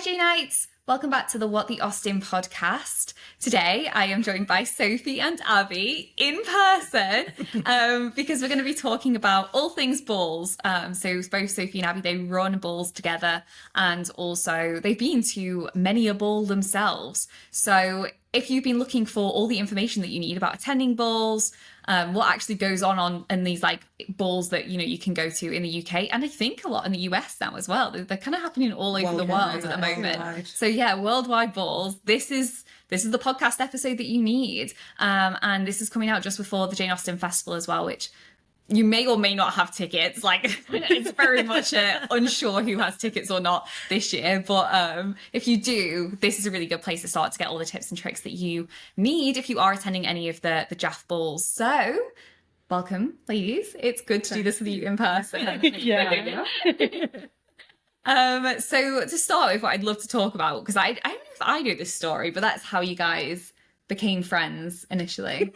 J Knights! Welcome back to the What the Austen podcast. Today I am joined by Sophie and Abbie in person because we're going to be talking about all things balls. So both Sophie and Abbie, they run balls together, and also they've been to many a ball themselves. So if you've been looking for all the information that you need about attending balls, what actually goes on in these like balls that you can go to in the UK, and I think a lot in the US now as well. They're kind of happening all over the world at the moment. Worldwide. So yeah, worldwide balls. This is the podcast episode that you need, and this is coming out just before the Jane Austen Festival as well, which you may or may not have tickets. Like, it's very much unsure who has tickets or not this year. But if you do, this is a really good place to start to get all the tips and tricks that you need if you are attending any of the Jaff balls. So, welcome, ladies. It's good to do this with you in person. Yeah. So to start with, what I'd love to talk about, because I don't know if I know this story, but that's how you guys became friends initially.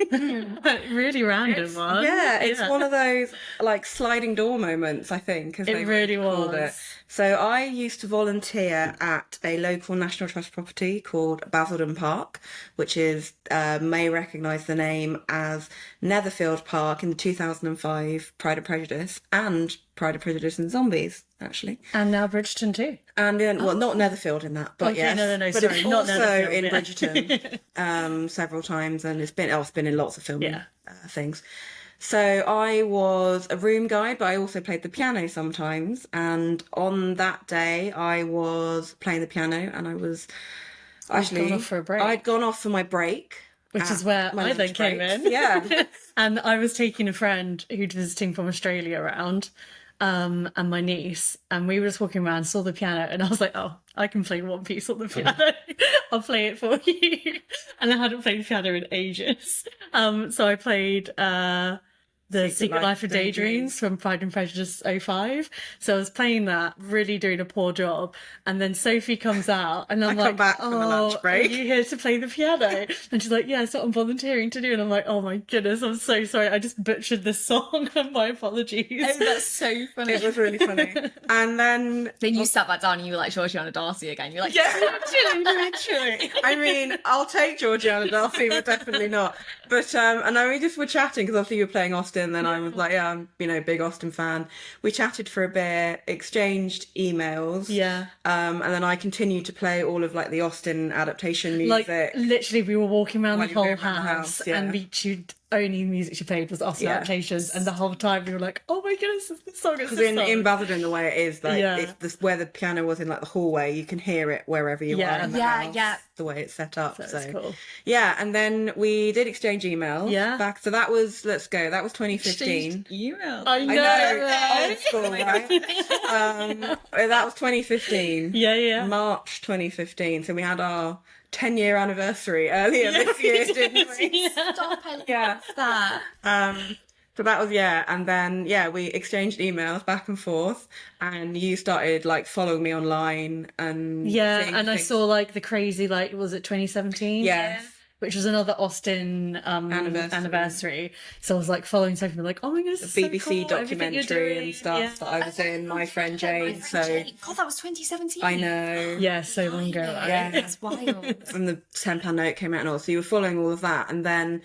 Really random one. Yeah, it's one of those like sliding door moments, I think, as It they really called was. it. So I used to volunteer at a local National Trust property called Basildon Park, which is may recognise the name as Netherfield Park in the 2005 Pride and Prejudice and Pride and Prejudice and Zombies, actually. And now Bridgeton too. And then, well, not Netherfield in that, but Okay, yes. no, but sorry, it's not also Netherfield, in yeah. Bridgeton several times, and it's been in lots of filming Yeah. things. So I was a room guide, but I also played the piano sometimes. And on that day, I was playing the piano, and I was actually gone off for a break. I'd gone off for my break, Which is where my I then lunch came breaks. in. Yeah. And I was taking a friend who'd visiting from Australia around, and my niece, and we were just walking around, saw the piano, and I was like, oh, I can play one piece on the piano. I'll play it for you. And I hadn't played the piano in ages. So I played The Secret Life of Daydreams from Pride and Prejudice 05. So I was playing that, really doing a poor job. And then Sophie comes out, and I'm I like, come back from the lunch break. Are you here to play the piano? And she's like, yeah, that's what I'm volunteering to do. And I'm like, oh my goodness, I'm so sorry. I just butchered this song. My apologies. Oh, that's so funny. It was really funny. And then Then you sat back down and you were like Georgiana Darcy again. You're like, yeah, literally. I mean, I'll take Georgiana Darcy, but definitely not. But and then we just were chatting because obviously you were playing Austen, and then I was like, yeah, I'm big Austen fan. We chatted for a bit, exchanged emails, Yeah. and then I continued to play all of like the Austen adaptation music. Like, literally, we were walking around While the you were whole around the house, house, yeah. and only music she played was Austen Yeah. adaptations, and the whole time we were like, oh my goodness, this song is Because this in song. Basildon, the way it is, like, Yeah. it's this, where the piano was in like the hallway, you can hear it wherever you Yeah. are in the Yeah, house, yeah. the way it's set up. That's So cool. yeah, and then we did exchange emails. Yeah. Back, so that was 2015. emails. I know. I know, right? old school, right? That was 2015. Yeah. March 2015. So we had our 10-year anniversary earlier this year, didn't we? Stop, I Yeah. love that. So that was, and then, we exchanged emails back and forth, and you started, like, following me online and... Yeah, seeing and I things. saw like the crazy, like, was it 2017? Yes. Which was another Austen anniversary. So I was like following Sophie, and be like, oh my goodness, The this is so BBC cool, everything you're documentary doing. and stuff that I was in, my friend Jane, so... God, that was 2017. I know. Yeah, so long ago. Right? Yeah. That's wild. And the £10 note came out and all, so you were following all of that, and then...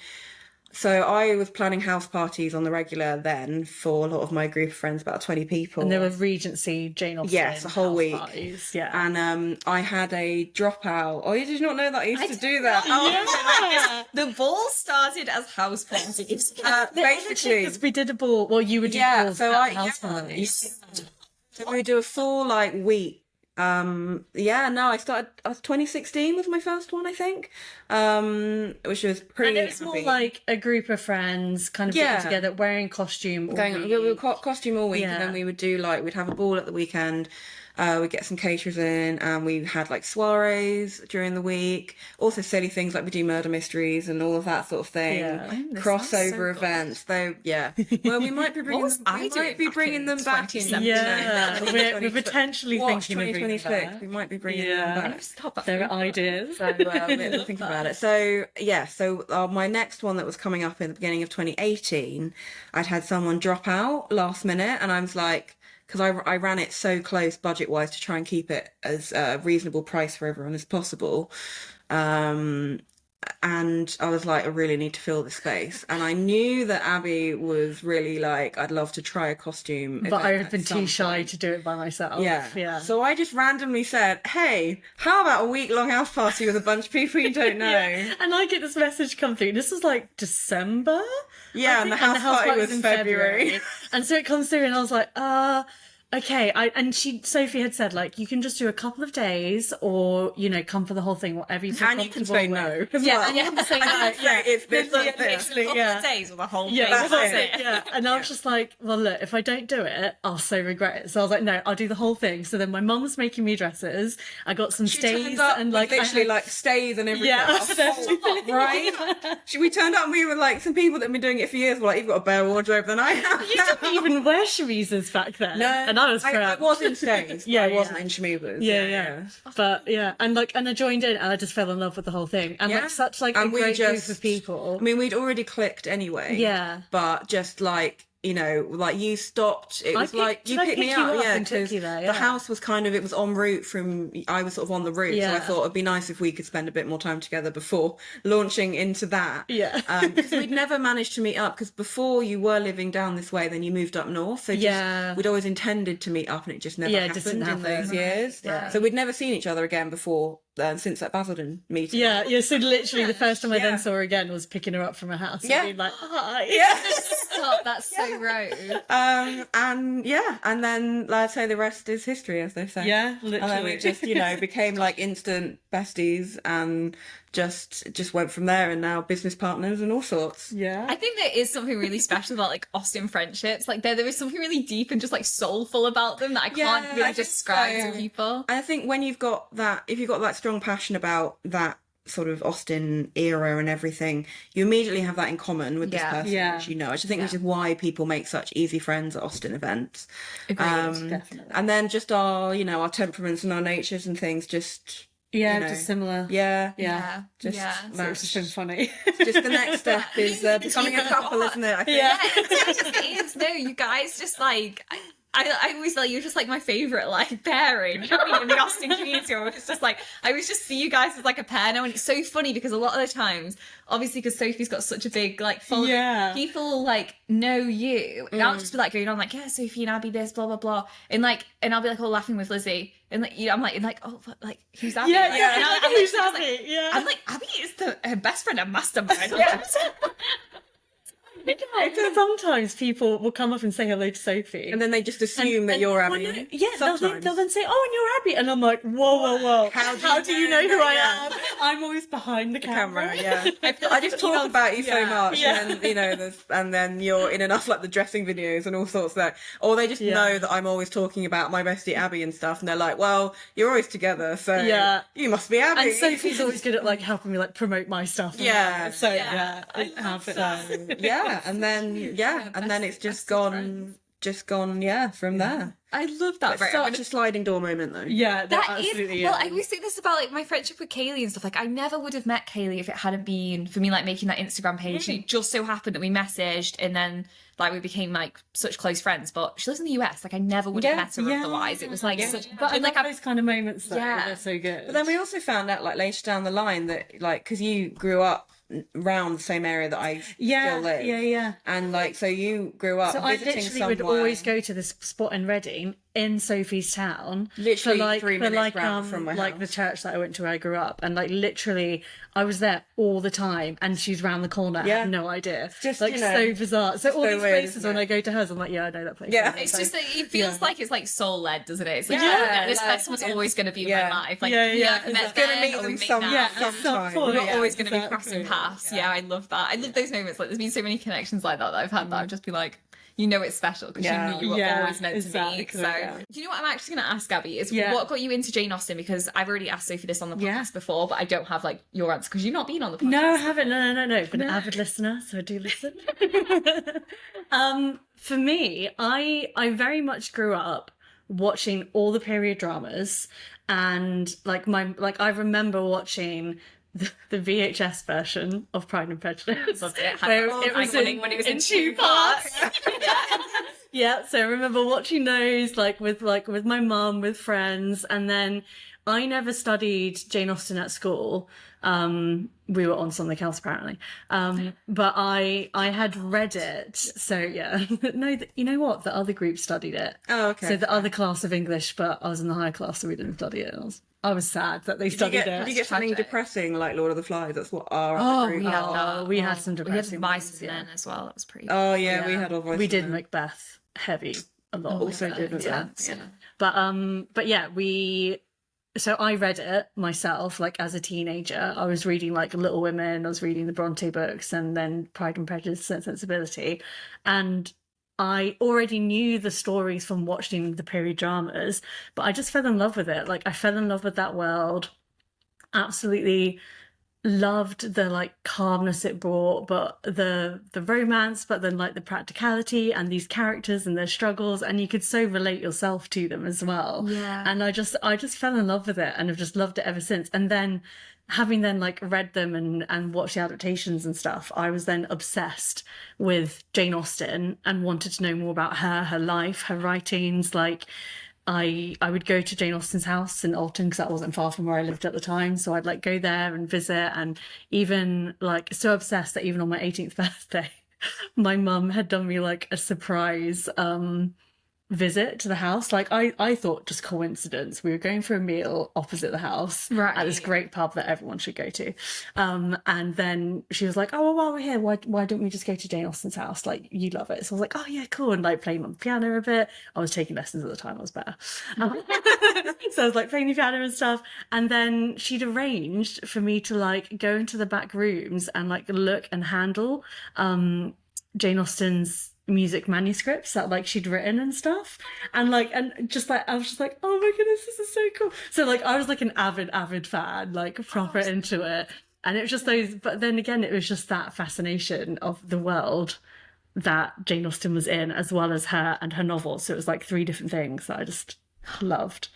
So I was planning house parties on the regular then for a lot of my group of friends, about 20 people. And there were Regency, Jane Austen. Yes, a whole house week. parties. Yeah. And I had a dropout. Oh, you did not know that I used to do that? Yeah. The ball started as house parties. Basically, Because we did a ball. Well, you would do balls at house parties. So we do a full week. I started. 2016 was my first one, I think. Which was pretty. And it was more like a group of friends kind of Yeah. getting together, wearing costume. all going. week. We were costume all week, Yeah. and then we would do we'd have a ball at the weekend. We'd get some caterers in, and we had soirees during the week. Also silly things like we do murder mysteries and all of that sort of thing. Yeah. This sounds Crossover so good. events, though. Yeah. Well, we might be bringing was them. I We doing might be back bringing in them back in. 2017? Yeah, we're potentially Watch thinking of bringing 2026. that. We might be bringing Yeah. them back. Stop that. There are ideas. So we'll think about it. So my next one that was coming up in the beginning of 2018, I'd had someone drop out last minute, and I was like, because I ran it so close budget wise to try and keep it as a reasonable price for everyone as possible. And I was like, I really need to fill the space. And I knew that Abbie was really like, I'd love to try a costume. But I event had been at some too shy point. to do it by myself. Yeah. Yeah. So I just randomly said, hey, how about a week-long house party with a bunch of people you don't know? And I get this message come through. This was like December. Yeah, I and the think, house party was in February. And so it comes through, and I was like, okay. Sophie had said, like, you can just do a couple of days, or come for the whole thing, whatever you feel And you can comfortable say no. with. as Yeah, well. and you can say no. Yeah, it's this Yeah, like this. literally, Couple yeah. of days or the whole thing. Yeah, That's it. yeah. And I was just like, well, look, if I don't do it, I'll so regret it. So I was like, no, I'll do the whole thing. So then my mum was making me dresses. I got some She stays turned up and with like I literally had- like stays and everything. Yeah, A whole lot, right? We turned up and we were like, some people that have been doing it for years were like, you've got a better wardrobe than I have. You didn't even wear chemises back then. No, and I was I proud. was in stays. Yeah, I yeah. wasn't in schmoovers. Yeah. But yeah, and I joined in and I just fell in love with the whole thing. And Yeah. like such like And a we great just- group of people. I mean, we'd already clicked anyway. Yeah. But just like, like you stopped. It I was picked- like, did you I picked me pick you up. up Yeah, and took 'cause you there? the Yeah. house was kind of, it was en route from, I was sort of on the route. So Yeah. I thought it'd be nice if we could spend a bit more time together before launching into that. Yeah. Because we'd never managed to meet up, because before you were living down this way, then you moved up north. So just, Yeah. we'd always intended to meet up and it just never Yeah, it just happened didn't in happen. those years. Yeah. So we'd never seen each other again before, since that Basildon meeting. Yeah. So literally the first time I Yeah. then saw her again was picking her up from her house. And Yeah. being like, hi. Yeah. Stop, that's so rogue. And then I'd say the rest is history, as they say. Yeah, And then we literally. just, became like instant besties and just went from there, and now business partners and all sorts. Yeah. I think there is something really special about like Austen friendships. Like there is something really deep and just like soulful about them that I can't Yeah, really I think describe so. to people. And I think when you've got that, if you've got that strong passion about that sort of Austen era and everything, you immediately have that in common with this Yeah. person, Yeah. which I just think which is why people make such easy friends at Austen events. Definitely. And then just our temperaments and our natures and things just Just similar. yeah. Yeah. Just yeah. So it's just been funny. Just the next step is becoming a couple, isn't it? I think. Yeah. It is. No, you guys just like I always like you're just like my favourite like pairing. You know what I mean? In the Austen community, it's just like I always just see you guys as like a pair now, and it's so funny because a lot of the times, obviously, because Sophie's got such a big like following, Yeah. people like know you, and I'll just be like going on like, yeah, Sophie and Abbie this, blah blah blah, and I'll be like all laughing with Lizzie, and like I'm like oh but, like who's Abbie? Yeah, Like, yeah. and I'm Who's just Abbie? Yeah. I'm like Abbie is her best friend and mastermind. Yeah. So sometimes people will come up and say hello to Sophie. And then they just assume that you're well, Abbie. no, yeah, Sometimes. they'll then say, "Oh, and you're Abbie," and I'm like, "Whoa! How do you know who I Yeah. am? I'm always behind the camera." Yeah. I just talk about you so Yeah. much, Yeah. and then and then you're in enough like the dressing videos and all sorts there, or they just Yeah. know that I'm always talking about my bestie Abbie and stuff, and they're like, "Well, you're always together, so Yeah. you must be Abbie." And Sophie's always good at like helping me like promote my stuff. Yeah. So Yeah. I have it. and then it's just gone, from there. I love that. It's such a sliding door moment, though. Yeah, That absolutely. is, Yeah. well, I always say this about like my friendship with Kaylee and stuff. Like, I never would have met Kaylee if it hadn't been for me like making that Instagram page. And it just so happened that we messaged, and then like we became like such close friends. But she lives in the US. Like, I never would have met her otherwise. It was like such. But I like love those kind of moments. Though. Yeah. They're so good. But then we also found out like later down the line that like because you grew up around the same area that I still live. Yeah. And like so you grew up So I visiting literally somewhere. would always go to this spot in Reading in Sophie's town. Literally for 3 minutes like, round from my like house. the church that I went to where I grew up. And like literally I was there all the time and she's round the corner. I Yeah. had no idea. Just, like so bizarre. So all so these weird, places isn't when it? I go to hers, I'm like, yeah, I know that place. Yeah. It's just that it feels like it's like soul led, doesn't it? It's like Yeah, this like, person's always going to be in yeah. my life. Like Yeah, yeah, we met Gonna then meet or them we meet some- now. yeah, at some sometime. point. We're Yeah, always going to be exactly. crossing paths. Yeah, I love that. I love those moments. Like, there's been so many connections like that I've had that I've just been like, you know, it's special because Yeah. you knew you were Yeah, always meant to exactly, be. So, yeah. do you know what I'm actually going to ask, Abbie? Is Yeah. what got you into Jane Austen? Because I've already asked Sophie this on the podcast Yeah. before, but I don't have like your answer because you've not been on the podcast. No, I haven't. No. Been an avid listener, so I do listen. For me, I very much grew up watching all the period dramas, and I remember watching the VHS version of Pride and Prejudice. Loved it. Where It was in when it was in two parts. Yeah, so I remember watching those with my mum, with friends, and then I never studied Jane Austen at school. We were on something else apparently. But I had read it. So yeah. No, you know what? The other group studied it. Oh, okay. So the other class of English, but I was in the higher class, so we didn't study it. I was sad that they studied it. Did you get something depressing like Lord of the Flies? That's what our Oh, group. we had some We had depressing Mice ones, and Men as well. That was pretty. Oh yeah, we had all voices. We did Macbeth heavy a lot. Also did Macbeth, yeah. But yeah, so I read it myself, like as a teenager. I was reading like Little Women, I was reading the Bronte books, and then Pride and Prejudice and Sensibility. And I already knew the stories from watching the period dramas, but I just fell in love with it. Like I fell in love with that world. Absolutely loved the like calmness it brought, but the romance, but then like the practicality and these characters and their struggles, and you could so relate yourself to them as well. Yeah. And I just fell in love with it, and have just loved it ever since. And then having then like read them and watched the adaptations and stuff, I was then obsessed with Jane Austen and wanted to know more about her life, her writings. Like I would go to Jane Austen's house in Austen because that wasn't far from where I lived at the time. So I'd like go there and visit, and even like so obsessed that even on my 18th birthday, my mum had done me like a surprise visit to the house. Like I thought just coincidence. We were going for a meal opposite the house at this great pub that everyone should go to. And then she was like, oh, well, while we're here, why don't we just go to Jane Austen's house? Like, you love it. So I was like, oh yeah, cool. And like playing on the piano a bit. I was taking lessons at the time, I was better. So I was like playing the piano and stuff. And then she'd arranged for me to like go into the back rooms and like look and handle Jane Austen's music manuscripts that like she'd written and stuff, and just like I was just like, oh my goodness, this is so cool. So like I was like an avid fan, like proper into it. And it was just those, but then again it was just that fascination of the world that Jane Austen was in, as well as her and her novels. So it was like three different things that I just loved.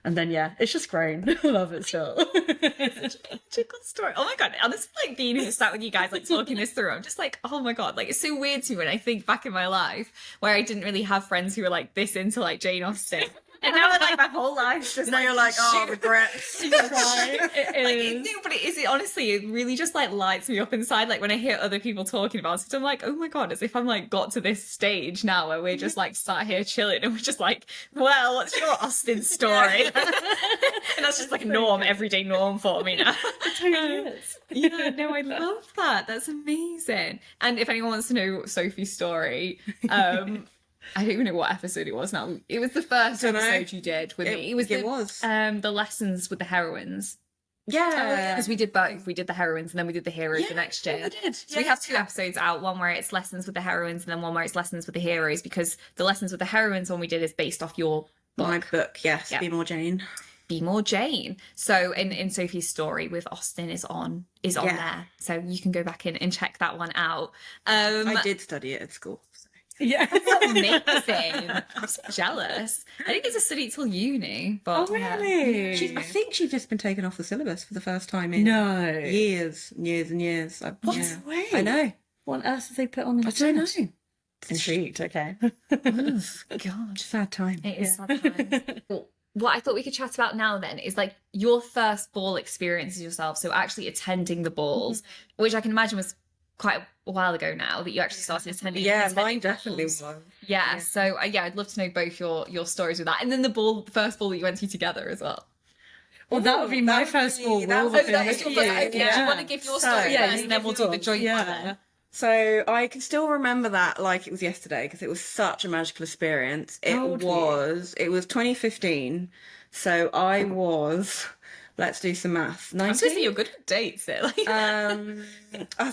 And then yeah, it's just grown. I love it still. It's such a magical story. Oh my god, honestly, like being here sat with you guys, like talking this through, I'm just like, oh my god, like it's so weird to me when I think back in my life where I didn't really have friends who were like this into like Jane Austen. And now like my whole life just now like, you're like, oh, regrets. But it honestly, it really just like lights me up inside. Like when I hear other people talking about it, I'm like, oh my god, as if I'm like got to this stage now where we're just like sat here chilling and we're just like, well, what's your Austen story? And that's just like a norm, everyday norm for me now. Yeah, no, I love that. That's amazing. And if anyone wants to know Sophie's story, I don't even know what episode it was now. It was the first episode you did with me. It was the lessons with the heroines. Yeah. Because we did both. We did the heroines and then we did the heroes the next year. We did. So we have two episodes out, one where it's lessons with the heroines and then one where it's lessons with the heroes, because the lessons with the heroines one we did is based off your book. My book, yes. Yeah. Be More Jane. Be More Jane. So in Sophie's story with Austen is on there. So you can go back in and check that one out. I did study it at school. So. Yeah. That's amazing. I'm so jealous. I didn't get to study it till uni. But, oh, really? I think she's just been taken off the syllabus for the first time in years and years. What? Way? I know. What on earth did they put on the I don't know. Intrigued, okay. God. Sad time. It is sad times. Well, what I thought we could chat about now then is like your first ball experiences yourself. So actually attending the balls, which I can imagine was quite a while ago now that you actually started attending. Yeah, mine definitely was. Yeah, so I'd love to know both your stories with that, and then the first ball that you went to together as well. Well, that would be my first ball. Do you want to give your story first, and then we'll do the joint one? So I can still remember that like it was yesterday because it was such a magical experience. It was 2015. So I was, let's do some maths. 19? I'm supposed to say you're good at dates. That's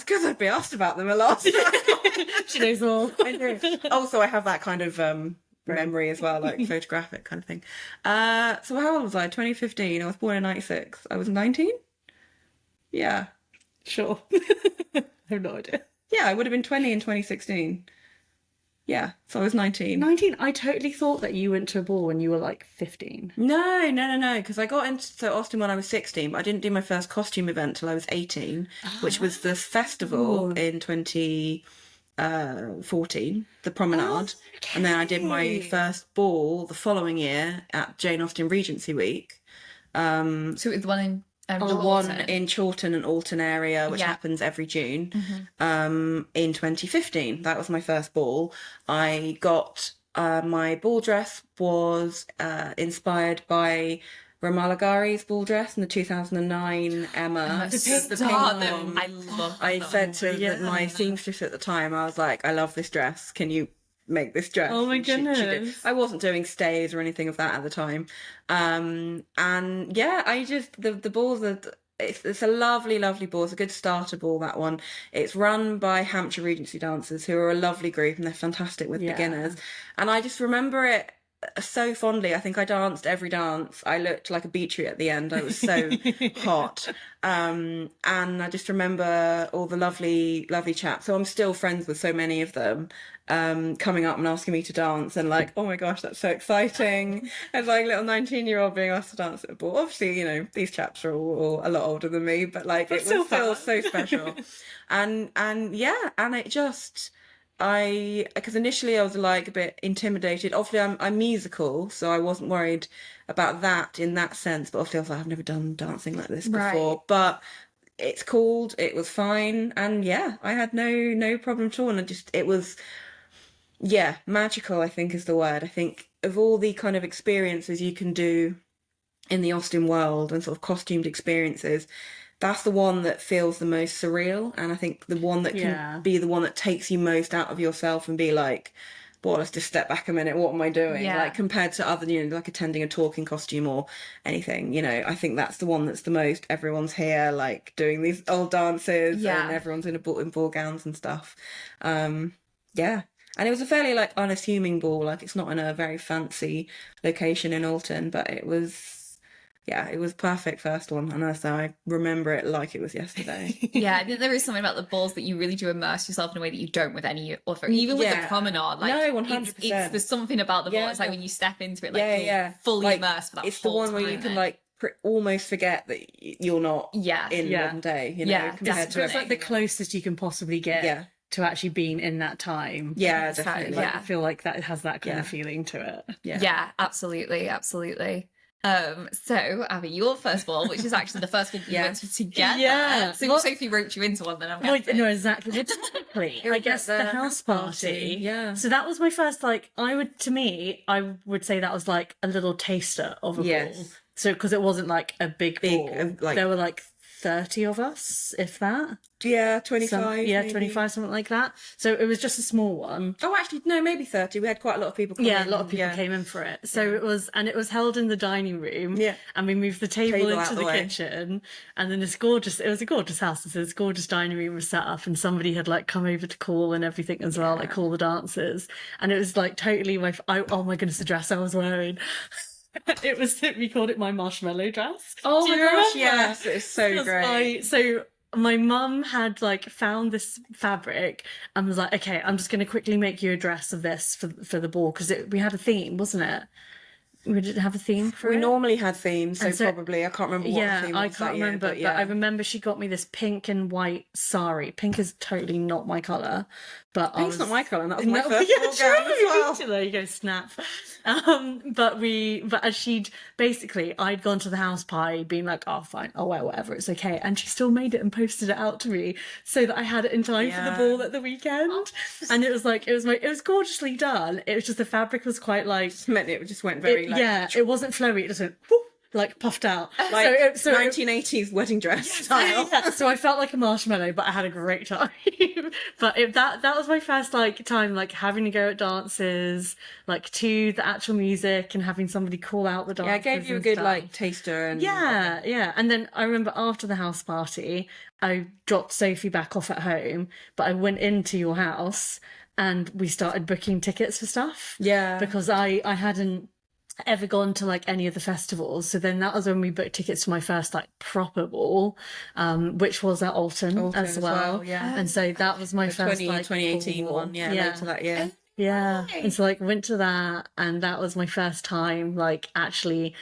because I'd be asked about them a lot. She knows all. I do. Also, I have that kind of memory as well, like photographic kind of thing. So how old was I? 2015. I was born in 96. I was 19? Yeah. Sure. I have no idea. Yeah, I would have been 20 in 2016. Yeah, so I was 19. 19? I totally thought that you went to a ball when you were like 15. No, because I got into Austen when I was 16, but I didn't do my first costume event till I was 18, which was the festival in 2016. 14, the promenade. And then I did my first ball the following year at Jane Austen Regency Week. So it was the one in The one in Chawton and Alton area, which happens every June. In 2015, that was my first ball. I got my ball dress was inspired by Ramalagari's ball dress in the 2009 Emma. The pink one. I love that. I said to my seamstress at the time, I was like, I love this dress. Can you make this dress? Oh my And she did. goodness. I wasn't doing stays or anything of that at the time. And yeah, I just, the balls are, it's a lovely, lovely ball. It's a good starter ball, that one. It's run by Hampshire Regency dancers, who are a lovely group, and they're fantastic with beginners. And I just remember it so fondly. I think I danced every dance. I looked like a beetroot at the end. I was so hot. And I just remember all the lovely, lovely chaps. So I'm still friends with so many of them, coming up and asking me to dance, and like, oh my gosh, that's so exciting. As like a little 19-year-old being asked to dance at a ball. Obviously, you know, these chaps are all a lot older than me, but like, it was still so special. and yeah, and it just, because initially I was like a bit intimidated. Obviously, I'm musical, so I wasn't worried about that in that sense. But obviously, I was like, I've never done dancing like this before. Right. But it's called. It was fine, and yeah, I had no problem at all. And it was, yeah, magical, I think is the word. I think of all the kind of experiences you can do in the Austen world and sort of costumed experiences, that's the one that feels the most surreal, and I think the one that can be the one that takes you most out of yourself and be like, well, let's just step back a minute, what am I doing? Like, compared to other, you know, like attending a talking costume or anything, you know, I think that's the one that's the most, everyone's here, like, doing these old dances, and everyone's in ball gowns and stuff. Yeah. And it was a fairly, like, unassuming ball, like, it's not in a very fancy location in Alton, but it was, yeah, it was perfect first one, and so I remember it like it was yesterday. Yeah, I think there is something about the balls that you really do immerse yourself in a way that you don't with any other, even with the promenade. Like, no, 100%. There's something about the ball. It's like when you step into it, like you're fully like, immersed for that. It's the one where you can like almost forget that you're not in modern day. You know, compared to it's like the closest you can possibly get to actually being in that time. Yeah, definitely. Like, I feel like that has that kind of feeling to it. Yeah, absolutely. So Abbie, your first ball, which is actually the first one you went to together. Yeah. So Sophie roped you into one, then I'm guessing. No, exactly. Well, technically, I guess the house party. Yeah. So that was my first, like, I would say that was like a little taster of a ball. So, because it wasn't like a big ball. Like, there were like 30 of us, if that. Yeah, 25. Maybe. 25, something like that. So it was just a small one. Oh, actually, no, maybe 30. We had quite a lot of people come in. Yeah, a lot of people came in for it. So it was held in the dining room. Yeah. And we moved the table into the kitchen. And then it was a gorgeous house. So this gorgeous dining room was set up, and somebody had like come over to call and everything as well, like call the dancers. And it was like totally oh my goodness, the dress I was wearing. We called it my marshmallow dress. Oh my gosh, yes, it's so great. So my mum had like found this fabric and was like, okay, I'm just going to quickly make you a dress of this for the ball, because we had a theme, wasn't it? We didn't have a theme for it. We normally had themes, so probably I can't remember what the theme was. I can't remember, but I remember she got me this pink and white sari. Pink is totally not my colour, but Pink's not my colour, and that was my first ball gown as well. There you go, snap. But as I'd gone to the house party being like, oh fine, I'll wear whatever, it's okay, and she still made it and posted it out to me so that I had it in time for the ball at the weekend. And it was gorgeously done. It was just the fabric was quite like, it just went very it wasn't flowy, it just went whoop, like puffed out, like so 1980s wedding dress style. Yeah, so I felt like a marshmallow, but I had a great time. But that was my first like time like having to go at dances, like to the actual music and having somebody call out the dances. Yeah, it gave you a good like taster. And yeah. And then I remember after the house party, I dropped Sophie back off at home, but I went into your house and we started booking tickets for stuff. Yeah, because I hadn't ever gone to like any of the festivals, so then that was when we booked tickets to my first like proper ball, which was at Alton as well. And so that was my first 2018 ball. one later that year. And so like went to that, and that was my first time like actually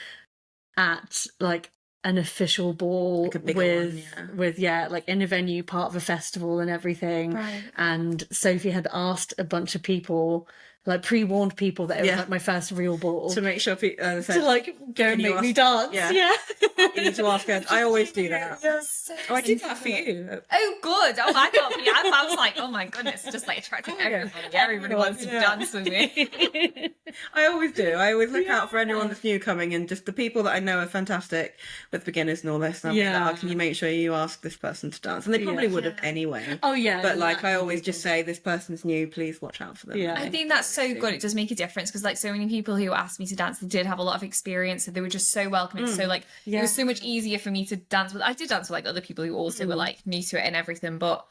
at like an official ball Like a bigger with like in a venue, part of a festival and everything. Right. And Sophie had asked a bunch of people, like pre-warned people, that it was like my first real ball, to make sure people to like go and make me dance. Yeah. You need to ask her. I always do that. Oh, I did that for you. Oh, good. Oh, I got me. I was like, oh my goodness, just like attracting everybody. Everybody wants to dance with me. I always do. I always look out for anyone that's new coming, and just the people that I know are fantastic with beginners and all this. And I'll be like, oh, can you make sure you ask this person to dance? And they probably would have anyway. Oh yeah. But like, I always just say, this person's new, please watch out for them. Yeah. I think that's so good. It does make a difference because like so many people who asked me to dance, they did have a lot of experience, so they were just so welcoming. So like it was so much easier for me to dance with. I did dance with like other people who also were like new to it and everything, but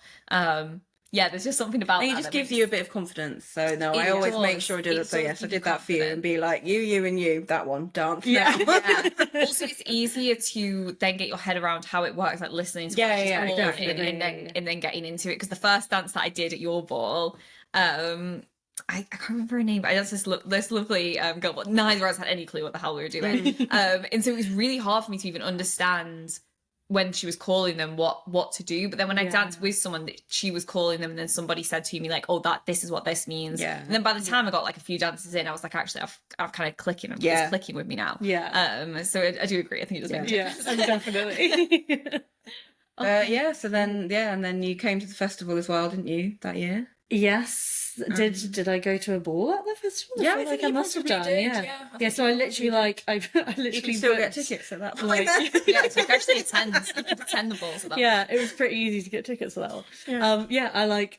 yeah, there's just something about And that it just gives you a bit of confidence. So no, I It always does. make sure I do It that. So does yes, I give did you that for you, and confidence. be like, you, and you, that one, dance. Yeah. now. Also, it's easier to then get your head around how it works, like listening to what she's calling definitely. and then getting into it. Because the first dance that I did at your ball, I can't remember her name, but I danced this lovely girl, but neither of us had any clue what the hell we were doing. And so it was really hard for me to even understand when she was calling them what to do. But then when I danced with someone that she was calling them, and then somebody said to me like, oh, this is what this means. Yeah. And then by the time I got like a few dances in, I was like, actually I've kind of clicking. It's clicking with me now. Yeah. So I do agree. I think it does make a difference. Definitely. So then, and then you came to the festival as well, didn't you, that year? Yes. Did I go to a ball at the festival? Yeah, I feel I like think I you must have probably done. did, Yeah. So I literally I literally You can still get booked- tickets at that like- point. Yeah, so you can actually attend the balls at that. Yeah, it was pretty easy to get tickets for that one.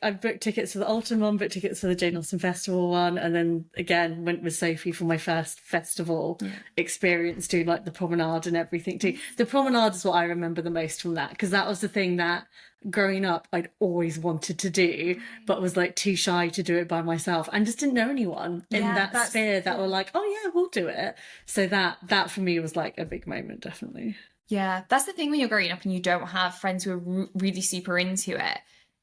I booked tickets for the Austen one, booked tickets for the Jane Austen Festival one, and then again went with Sophie for my first festival experience, doing like the promenade and everything too. The promenade is what I remember the most from that, because that was the thing that growing up I'd always wanted to do, but was like too shy to do it by myself and just didn't know anyone in that sphere that were like, oh yeah, we'll do it. So that for me was like a big moment, definitely. Yeah, that's the thing when you're growing up and you don't have friends who are really super into it.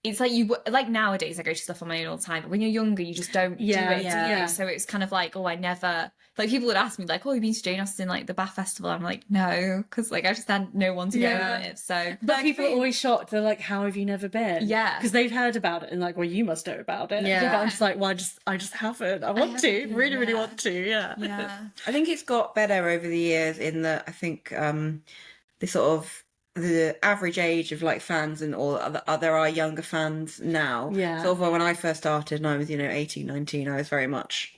It's like like nowadays I go to stuff on my own all the time, but when you're younger you just don't do it. Do you? So it's kind of like, oh, I never, like people would ask me like, oh, you've been to Jane Austen, like the Bath Festival? I'm like, no, because like I just had no one to go with. So but people are always shocked. They're like, how have you never been? Yeah, because they've heard about it and like, well, you must know about it. But I'm just like, well, I just haven't. I want to really want to. Yeah. I think it's got better over the years in that I think the sort of the average age of like fans and all there are younger fans now. Sort of when I first started and I was 18, 19, I was very much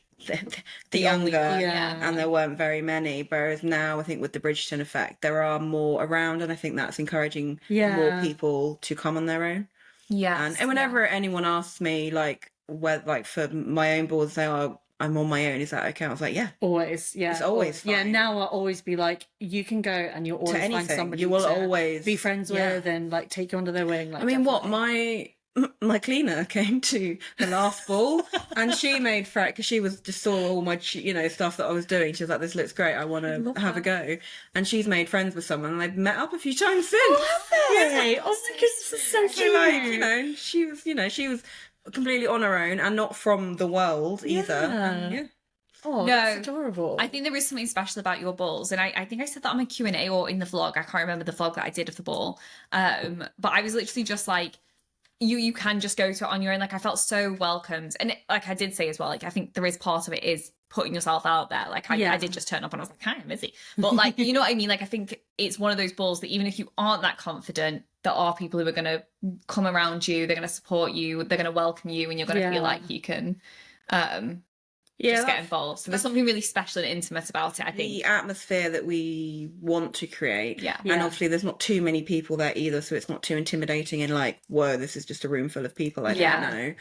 the younger, and there weren't very many, whereas now I think with the Bridgerton effect there are more around, and I think that's encouraging more people to come on their own. And whenever anyone asks me like for my own boards, they are, I'm on my own, is that okay? I was like, yeah. Always, yeah. It's always fine. Yeah, now I'll always be like, you can go and you'll always find somebody you will to always be friends with and like take you under their wing. Like, I mean, definitely. my cleaner came to the last ball and she made friends because she was just saw all my stuff that I was doing. She was like, this looks great, I want to have a go. And she's made friends with someone and they've met up a few times since. Oh, my goodness, this is so cute. She was completely on her own and not from the world either. Oh, no, that's adorable. I think there is something special about your balls, and I think I said that on my Q&A or in the vlog. I can't remember the vlog that I did of the ball, but I was literally just like, you can just go to it on your own. Like I felt so welcomed, and like I did say as well, like I think there is part of it is putting yourself out there. Like I did just turn up and I was like, hi, I'm Lizzie, but like you know what I mean. Like I think it's one of those balls that even if you aren't that confident, there are people who are going to come around you, they're going to support you, they're going to welcome you, and you're going to feel like you can just get involved. So there's something really special and intimate about it, I think. The atmosphere that we want to create. Yeah. And obviously there's not too many people there either, so it's not too intimidating and like, whoa, this is just a room full of people I don't know.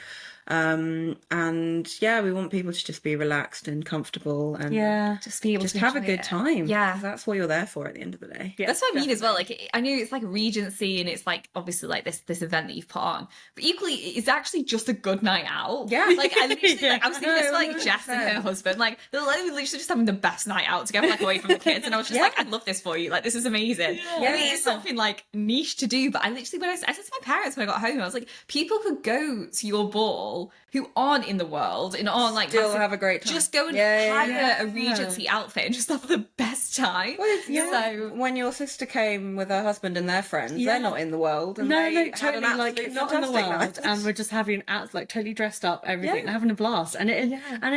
And we want people to just be relaxed and comfortable and just be able to have a enjoy good it. time. Yeah, that's what you're there for at the end of the day. That's what I mean as well. Like I know it's like Regency and it's like obviously like this event that you've put on, but equally it's actually just a good night out. Like I literally I was thinking this for like Jess and her husband, like they're literally just having the best night out together, like away from the kids, and I was just like, I'd love this for you, like this is amazing. I mean, it's something like niche to do, but I literally when I said to my parents when I got home, I was like, people could go to your ball people who aren't in the world and aren't like Still massive- have a great time. just go and hire a Regency outfit and just have the best time. Well, So when your sister came with her husband and their friends, they're not in the world. And No, they no, had totally, an like, absolute not in the fantastic world, night. and we're just having like totally dressed up, everything, Yeah. having a blast, and it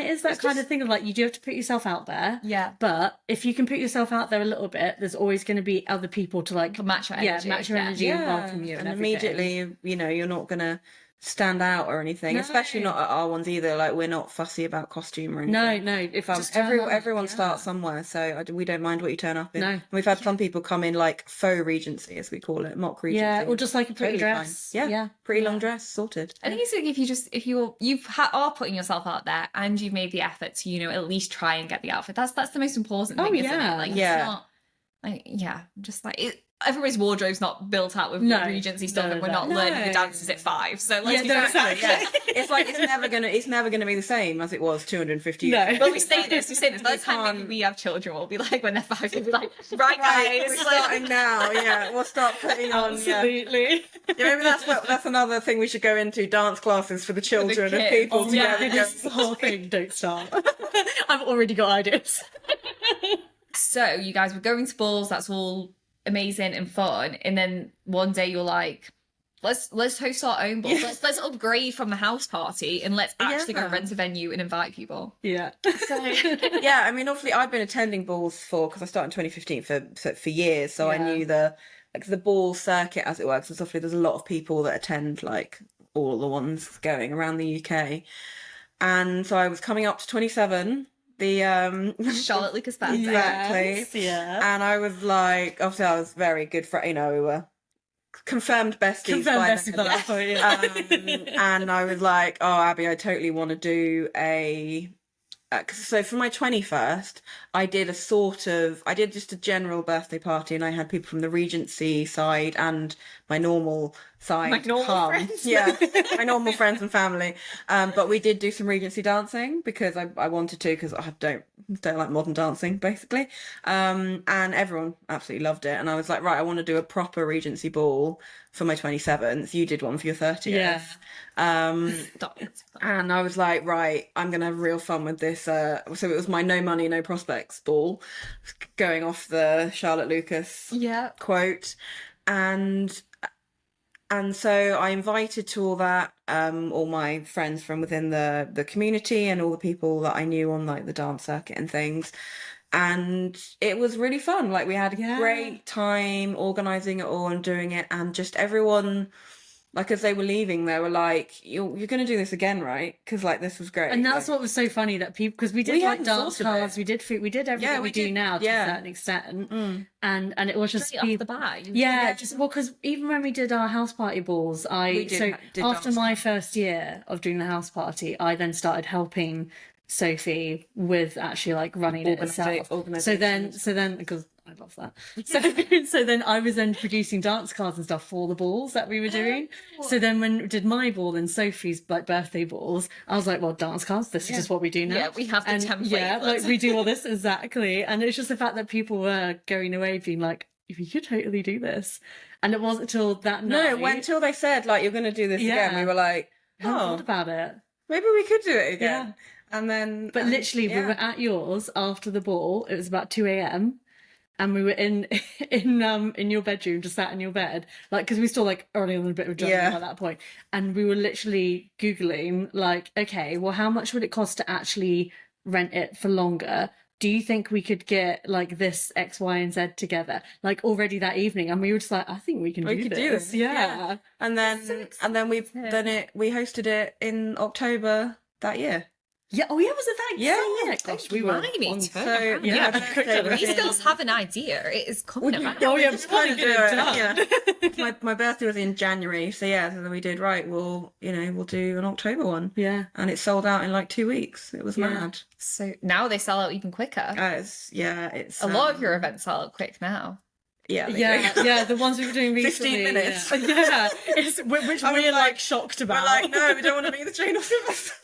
is that kind of thing of like, you do have to put yourself out there, Yeah. but if you can put yourself out there a little bit, there's always going to be other people to like match your energy. match your energy and welcome you, and everything. immediately, you're not gonna stand out or anything, No. especially not at our ones either. Like, we're not fussy about costume or anything. No, if just turn up, everyone yeah. starts somewhere, so we don't mind what you turn up in. No. And we've had some people come in like faux Regency, as we call it, mock Regency. Yeah, or just like a pretty Totally dress. fine. Yeah. Pretty long dress, sorted. I think it's like if you are putting yourself out there and you've made the effort to at least try and get the outfit. That's the most important thing, isn't yeah. it? Like, Yeah. it's not like just like it. Everybody's wardrobe's not built out with No. Regency stuff, No, and we're no. not learning the dances at 5. So let's be Exactly. fair. It's like it's never gonna be the same as it was 250 years No. ago. Well, we say this. By the time can't- we have children, we'll be like, when they're 5, we'll be like, right, Right, guys, we're starting now. Yeah, we'll start putting on. Yeah. Absolutely. Yeah, maybe that's another thing we should go into, dance classes for the children of kids. people. Oh, yeah, together. this whole thing, don't start. I've already got ideas. So you guys were going to balls. That's all amazing and fun. And then one day you're like, let's host our own balls. Let's upgrade from the house party and let's actually go rent a venue and invite people. Yeah. Yeah, I mean, obviously, I've been attending balls because I started in 2015 for years, so I knew the ball circuit, as it works. And obviously, there's a lot of people that attend like all the ones going around the UK, and so I was coming up to 27. The Charlotte Lucas birthday. Exactly. Yes, yeah. And I was like, obviously, I was very good for we were confirmed besties. by Besties then. by that point, yeah. And I was like, oh, Abbie, I totally want to do a. So for my 21st, I did just a general birthday party, and I had people from the Regency side and my normal side. My normal come. friends. Yeah, my normal friends and family. But we did do some Regency dancing because I wanted to, because I don't like modern dancing, basically. And everyone absolutely loved it. And I was like, right, I want to do a proper Regency ball for my 27th. You did one for your 30th. Yeah. Stop it. And I was like, right, I'm going to have real fun with this. So it was my no money, no prospects ball, going off the Charlotte Lucas Yeah. quote. And so I invited to all that, all my friends from within the community and all the people that I knew on like the dance circuit and things. And it was really fun. Like, we had a great time organising it all and doing it, and just everyone, like, as they were leaving, they were like, you're going to do this again, right? Because, like, this was great. And that's like, what was so funny, that people, because we did We like hadn't dance thought of it. cards, we did food, we did everything we do did, now to a certain extent, and it was just Straight off the bat. Yeah, just because even when we did our house party balls, did after dance. my first year of doing the house party, I then started helping Sophie with actually like running it itself. So then because I love that. So then I was then producing dance cards and stuff for the balls that we were doing. So then when we did my ball and Sophie's like birthday balls, I was like, well, dance cards, this is just what we do now. Yeah, we have the template. Yeah, like we do all this exactly. And it's just the fact that people were going away being like, if you could totally do this. And it wasn't until that night. No, until they said, like, you're going to do this again, we were like, I hadn't thought about it. maybe we could do it again. Yeah. And then, But literally, we were at yours after the ball. It was about 2 a.m. and we were in your bedroom, just sat in your bed, like, because we still like already on a bit of a journey at that point, and we were literally googling like, okay, well, how much would it cost to actually rent it for longer? Do you think we could get like this X, Y, and Z together, like already that evening? And we were just like, I think we can do this. Yeah. And then we hosted it in October that year. Yeah. Oh, yeah. Was it that? Yeah. Gosh, we were. Blimey, on- turn yeah, around. my birthday was These in- girls have an idea. It is coming around. Oh, yeah. Just kind of do it. Yeah. my birthday was in January, so then we did we'll do an October one. Yeah. And it sold out in like 2 weeks. It was mad. So now they sell out even quicker. It's A lot of your events sell out quick now. Yeah, Yeah, the ones we were doing 15 recently. minutes. Yeah, which I was we're like, shocked we're about. like, no, we don't want to be the train of Sylvester.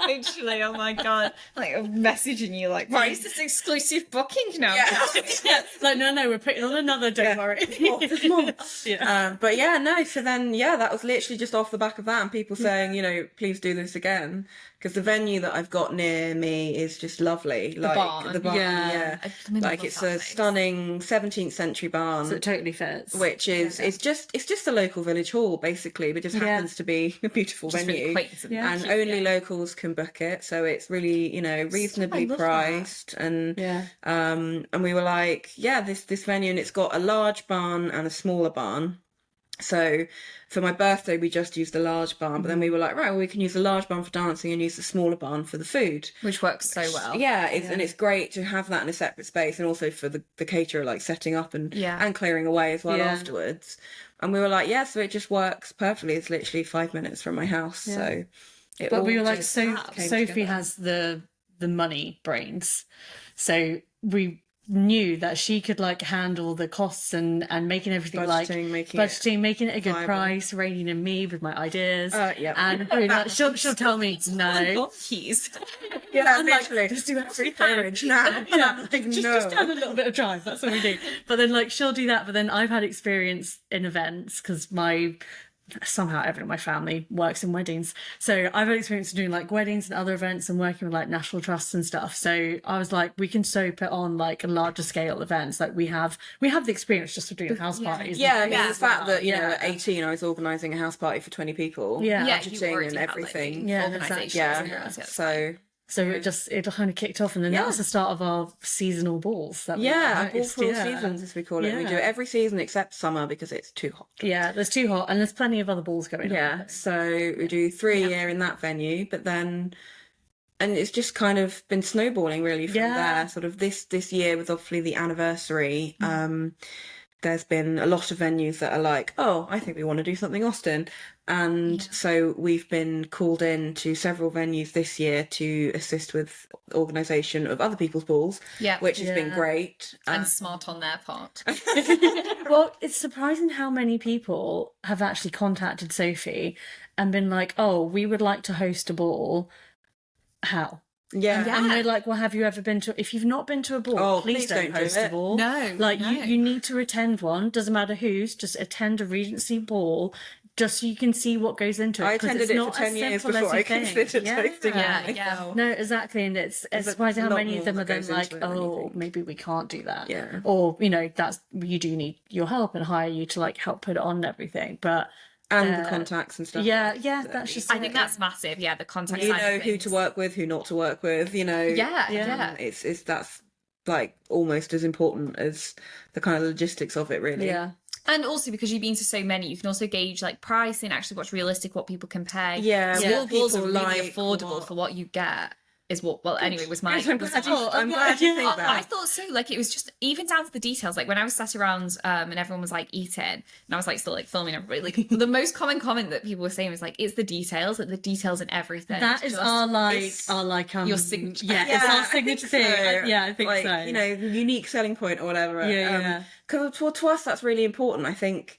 Literally, oh my god. Like, I'm messaging you like, right, is this exclusive booking now? Yeah, like, no, we're putting on another, don't worry. There's more. Yeah. But yeah, no, so then, yeah, that was literally just off the back of that and people saying, you know, please do this again. Because the venue that I've got near me is just lovely. Like, barn. the barn, Yeah. Like, it's a stunning 17th century barn. So it totally fits. Which is, it's just a local village hall, basically, but just happens to be a beautiful venue. Really quaint And only locals can book it, so it's really, you know, reasonably love priced. And and we were like, yeah, this venue, and it's got a large barn and a smaller barn. So for my birthday, we just used the large barn, but then we were like, right, well, we can use the large barn for dancing and use the smaller barn for the food. Which works so well. Yeah, and it's great to have that in a separate space, and also for the caterer, like setting up and clearing away as well afterwards. And we were like, yeah, so it just works perfectly. It's literally 5 minutes from my house. So but we were like, came Sophie together. has the money brains, so we knew that she could like handle the costs and making everything Budgeting, making it a good viable. price, reining in me with my ideas. Yeah. And like, she'll tell me no. Keys. Yeah, And, like, literally. just do everything. Courage. No. Yeah, like, No. just have a little bit of drive. That's what we do. But then like she'll do that. But then I've had experience in events because somehow everyone in my family works in weddings. So I've had experience doing like weddings and other events and working with like national trusts and stuff. So I was like, we can so put on like a larger scale events. Like we have the experience just of doing house parties. Yeah, the fact that, you know, at 18 I was organising a house party for 20 people. Yeah. Budgeting and everything. So it kind of kicked off, and then that was the start of our seasonal balls. That Ball for all seasons, as we call it. We do it every season except summer because it's too hot. Yeah, there's too hot, and there's plenty of other balls going on. Yeah, so we do 3 a year in that venue, but then, and it's just kind of been snowballing really from there. Sort of this year with obviously the anniversary. There's been a lot of venues that are like, oh, I think we want to do something Austen. And so we've been called in to several venues this year to assist with organisation of other people's balls, which has been great. And smart on their part. Well, it's surprising how many people have actually contacted Sophie and been like, oh, we would like to host a ball. How? Yeah. And we're like, well, have you ever been to... If you've not been to a ball, please don't host a ball. No. Like, you need to attend one. Doesn't matter whose. Just attend a Regency ball just so you can see what goes into it. I attended it for 10 years before I considered hosting it. No, exactly. And it's surprising how many of them are then like, oh, maybe we can't do that. Yeah. Or, you know, you do need your help and hire you to like help put it on and everything. But... And the contacts and stuff. Yeah, that's just... I think that's massive. Yeah, the contact. You know who to work with, who not to work with. You know. Yeah. It's that's like almost as important as the kind of logistics of it, really. Yeah. And also because you've been to so many, you can also gauge like pricing, actually what's realistic, what people can pay. Yeah, Small balls are really like, affordable for what you get. Is what, well, anyway, was my... I'm glad you think that. I thought so. Like, it was just, even down to the details. Like, when I was sat around and everyone was, like, eating, and I was, like, still, like, filming everybody, like, the most common comment that people were saying was, like, it's the details, like, the details in everything. That is your signature. Yeah, it's our signature thing. So, Yeah, I think like, so. You know, unique selling point or whatever. Yeah. Because to us, that's really important. I think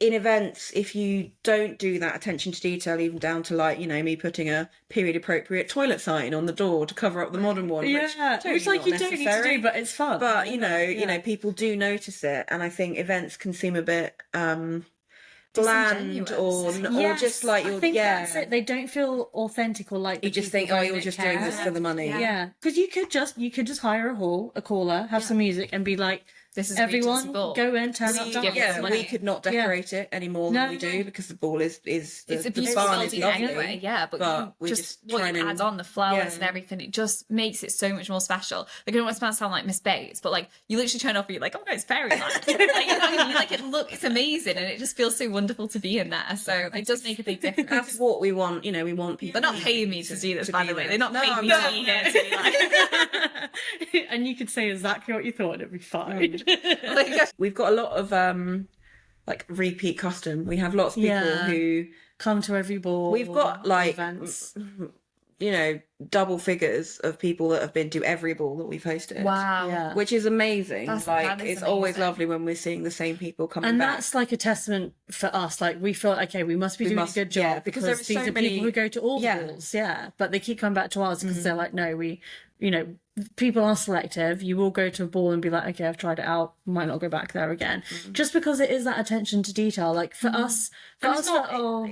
in events, if you don't do that attention to detail, even down to like, you know, me putting a period appropriate toilet sign on the door to cover up the modern one, which like you don't need to do, but it's fun. But you know, people do notice it, and I think events can seem a bit bland or just like you're. I think that's it. They don't feel authentic or like you just think, oh, you're just doing this for the money. Yeah, because you could just hire a caller, have some music, and be like, this is everyone go in, turn up. We could not decorate it any more than we do because the ball is it's a the beautiful barn is building lovely. anyway. Yeah, but we just what you add on the flowers and everything, it just makes it so much more special. Like, I don't want to sound like Miss Bates, but like you literally turn off and you're like, oh no, it's fairyland. Like, you know what I mean? Like, it's amazing, and it just feels so wonderful to be in there. So it does make a big difference. That's what we want. You know, we want people. They're not paying me to do this, by the way. They're not paying me to be here to be like. And you could say exactly what you thought, and it'd be fine. We've got a lot of like repeat custom. We have lots of people who come to every ball. We've got like events. double figures of people that have been to every ball that we've hosted. Wow. Yeah. Which is amazing. That is it's always amazing. lovely when we're seeing the same people coming And back. that's like a testament for us. Like we feel okay, we must be doing a good job, yeah, because there are these so are many- people who go to all the yeah. balls, but they keep coming back to ours because they're like, no, people are selective. You will go to a ball and be like, okay, I've tried it out, might not go back there again, just because it is that attention to detail. Like for us, And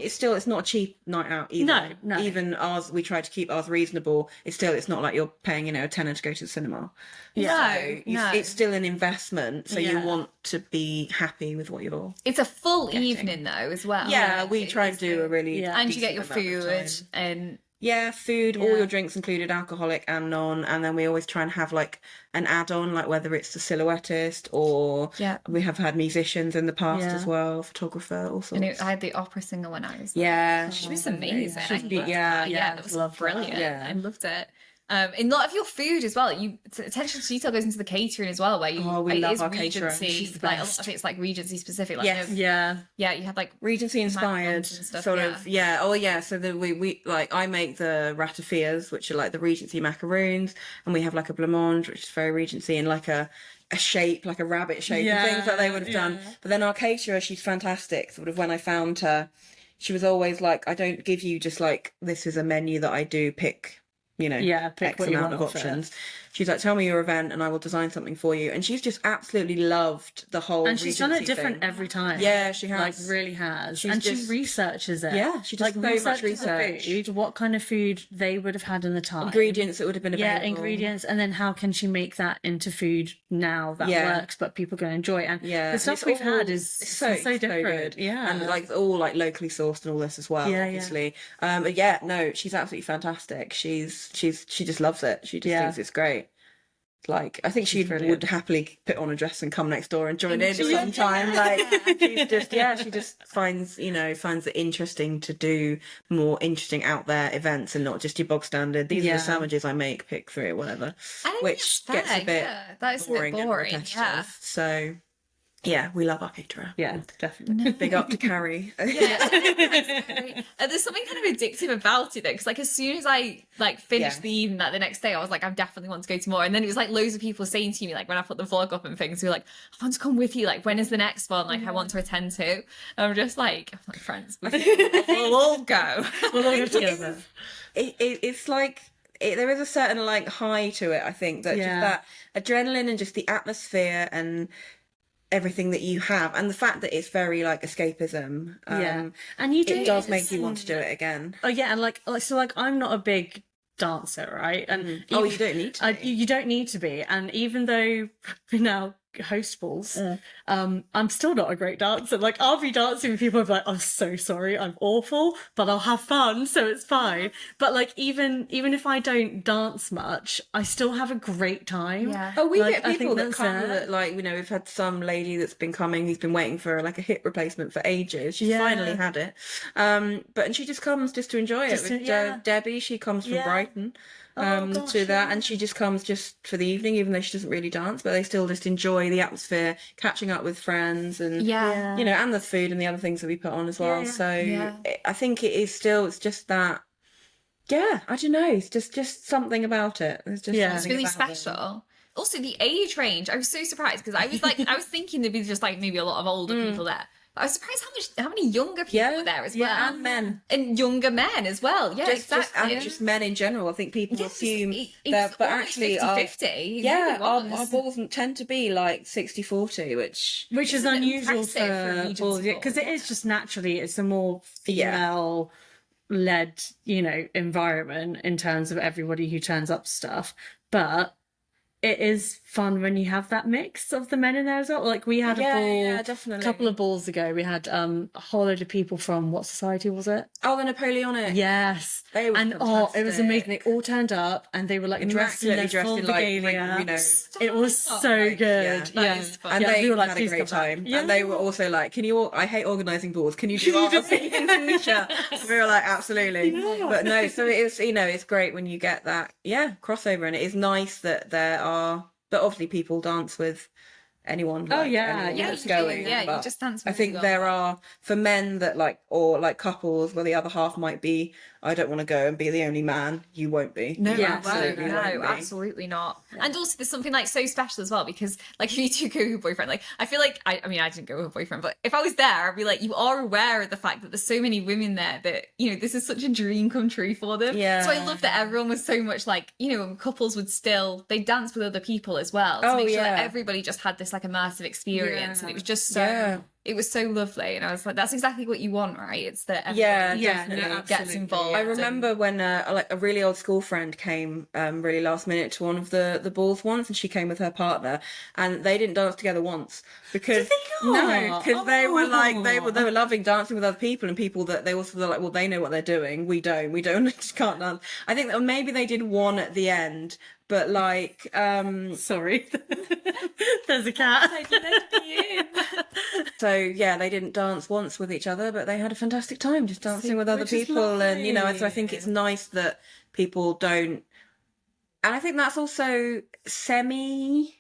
it's not a cheap night out either. No. Even ours, we try to keep ours reasonable. It's not like you're paying, a tenner to go to the cinema. No. It's still an investment. So you Yeah. want to be happy with what you're. It's a full evening though as well. Yeah, we It try is and do a really. Yeah. and you get your decent amount of food time. and Yeah, food, all Yeah. your drinks included, alcoholic and non, and then we always try and have like an add-on, like whether it's the silhouettist or Yeah. we have had musicians in the past Yeah. as well, photographer, all sorts. and I had the opera singer when I was Yeah, she was amazing. She's I be- loved yeah, her. yeah, That was loved that. brilliant. Yeah. I loved it. And a lot of your food as well. Attention to detail goes into the catering as well, where we it love is our caterer. Regency. She's the Like a best. lot of it's like Regency specific. Like Yes. Yeah. you had like Regency inspired macarons and stuff, sort yeah. of oh yeah, so we like I make the ratafias, which are like the Regency macaroons, and we have like a blancmange, which is very Regency, and like a shape, like a rabbit shape, and things that they would have done. But then our caterer, she's fantastic. Sort of when I found her, she was always like, I don't give you just like, this is a menu that I do, pick pick X what you amount want of off it. options. She's like, tell me your event and I will design something for you. And she's just absolutely loved the whole And she's done it Regency different thing. every time. Yeah, she has. Like really has. She's And she just- researches it. Yeah, she does like so much researches the research. food, what kind of food they would have had in the time. Ingredients that would have been available. Yeah, ingredients, and then how can she make that into food now that Yeah. works, but people can enjoy it. And Yeah, the and stuff it's we've all- had is it's so different. good. Yeah, and like all like locally sourced and all this as well. Yeah, yeah. obviously. But yeah, no, she's absolutely fantastic. She just loves it. She just thinks it's great. Like I think she brilliant. would happily put on a dress and come next door and join in Enjoy it. sometime. Like she just finds it interesting to do more interesting out there events and not just your bog standard. These are Yeah. the sandwiches I make, pick through it, whatever. I think Which that's gets fair, a bit yeah. That is a bit boring and boring. repetitive. Yeah. So yeah, we love our caterer. yeah, definitely. Big up to Carrie. There's something kind of addictive about it though, because like as soon as I like finished Yeah. the evening, like the next day, I was like, I definitely want to go to more. And then it was like loads of people saying to me, like when I put the vlog up and things, who were like, I want to come with you. Like when is the next one? Like I want to attend to. And I'm like friends, we'll all go. We'll all go together. It's like there is a certain like high to it. I think that Yeah. just that adrenaline and just the atmosphere and everything that you have, and the fact that it's very like escapism. And you do It does make you want to do it again. Oh yeah, and like I'm not a big dancer, right? And Oh, you don't need to. you don't need to be. And even though we now host balls, I'm still not a great dancer. Like I'll be dancing with people, I'm like, I'm so sorry, I'm awful, but I'll have fun, so it's fine. But like even if I don't dance much, I still have a great time. Yeah. Oh, we Like, get I people think that that's come it. that like we've had some lady that's been coming who's been waiting for like a hip replacement for ages. She's Yeah. finally had it, and she just comes just to enjoy it. Just to- With, yeah. Debbie, she comes from Yeah. Brighton. Gosh, To that, yeah. and she just comes just for the evening, even though she doesn't really dance, but they still just enjoy the atmosphere, catching up with friends, and Yeah. and the food and the other things that we put on as well. Yeah. So Yeah. I think it is still. It's just that. Yeah, I don't know. It's just something about it. There's just Yeah. It's something really about it. special. Also, the age range, I was so surprised because I was like, I was thinking there'd be just like maybe a lot of older people there. But I was surprised how many younger people were there as well. Yeah, and men. And younger men as well. Yeah, exactly. And just men in general. I think people Yes, assume it that, was but almost actually, 50-50. yeah, our was. balls tend to be like 60-40, which Which is Isn't it unusual impressive for a for Regency balls, ball? because it is just naturally it's a more Yeah. female led, environment in terms of everybody who turns up to stuff. But it is fun when you have that mix of the men in there as well. Like we had a ball definitely. a couple of balls ago. We had a whole load of people from what society was it? Oh, the Napoleonic. Yes. They were and it was fantastic. amazing. They all turned up and they were like dressed in Immaculately their full dressed in, like, regalia. Stop. It was so good. that Yeah. is fun. And Yeah, they we were like, had a "Please great come back." time. Yeah. And they were also like, I hate organising balls. Can you do ours? We were like, absolutely. But no, so it is, it's great when you get that, crossover. And it is nice that there are, but obviously people dance with anyone. Oh, like, yeah. anyone Yeah, that's you do. going. Yeah, you but just dance I with think them. there are, for men that like, or like couples where the other half might be I don't want to go and be the only man. You won't be. No, You Yeah, absolutely no, won't be. absolutely not. And also, there's something like so special as well because, like, if you do go with a boyfriend, like, I feel like I mean, I didn't go with a boyfriend, but if I was there, I'd be like, you are aware of the fact that there's so many women there that this is such a dream come true for them. Yeah. So I love that everyone was so much like, couples would still they dance with other people as well to Oh, make sure that yeah. everybody just had this like immersive experience, and it was just so. Yeah. It was so lovely, and I was like, "That's exactly what you want, right?" It's that Yeah, everybody definitely. no, gets absolutely. involved. I and- remember when like a really old school friend came really last minute to one of the balls once, and she came with her partner, and they didn't dance together once because Did they not? no, because they were like they Oh. were loving dancing with other people, and people that they also were like, well, they know what they're doing, we don't, just can't dance. I think that maybe they did one at the end, but like Sorry. There's a cat. so yeah, they didn't dance once with each other, but they had a fantastic time just dancing with other which is people, and lovely. so I think it's nice that people don't, and I think that's also semi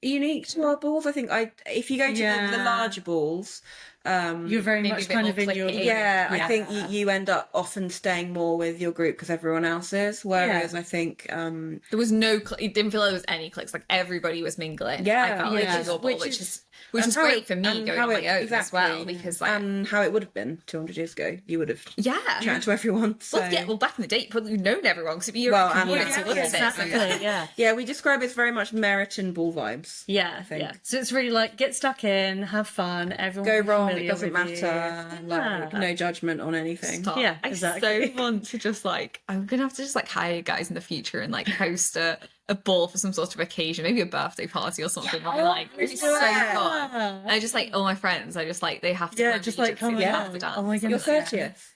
unique to our balls. I think if you go to the Yeah. larger balls, You're very Maybe a much bit kind more of in your cliquey. yeah, I Yeah. think you end up often staying more with your group because everyone else is. Whereas Yeah. I think, There was no. It didn't feel like there was any clicks. Like everybody was mingling. Yeah, I felt like yeah. in your ball, which is and how great it- for me and going how on my it- own as exactly. well because like and how it would have been 200 years ago, you would have yeah. chatted to everyone. So. Well, back in the day, you probably known everyone because it'd be your Well, own and community, yeah, wasn't it? Exactly. So, yeah. Yeah. Yeah, we describe it as very much Meriton ball vibes. Yeah, think. yeah. So it's really like get stuck in, have fun, everyone Go will be wrong, it familiar doesn't with you. matter. Like, Yeah. no judgment on anything. Stop. Yeah, I exactly. so want to just like I'm gonna have to just like hire guys in the future and like host a ball for some sort of occasion, maybe a birthday party or something. Oh, Like it's so yeah. fun. I just like all my friends. I just like they have to Yeah, learn just like Regency, come they and have to dance. oh my Your goodness. 30th.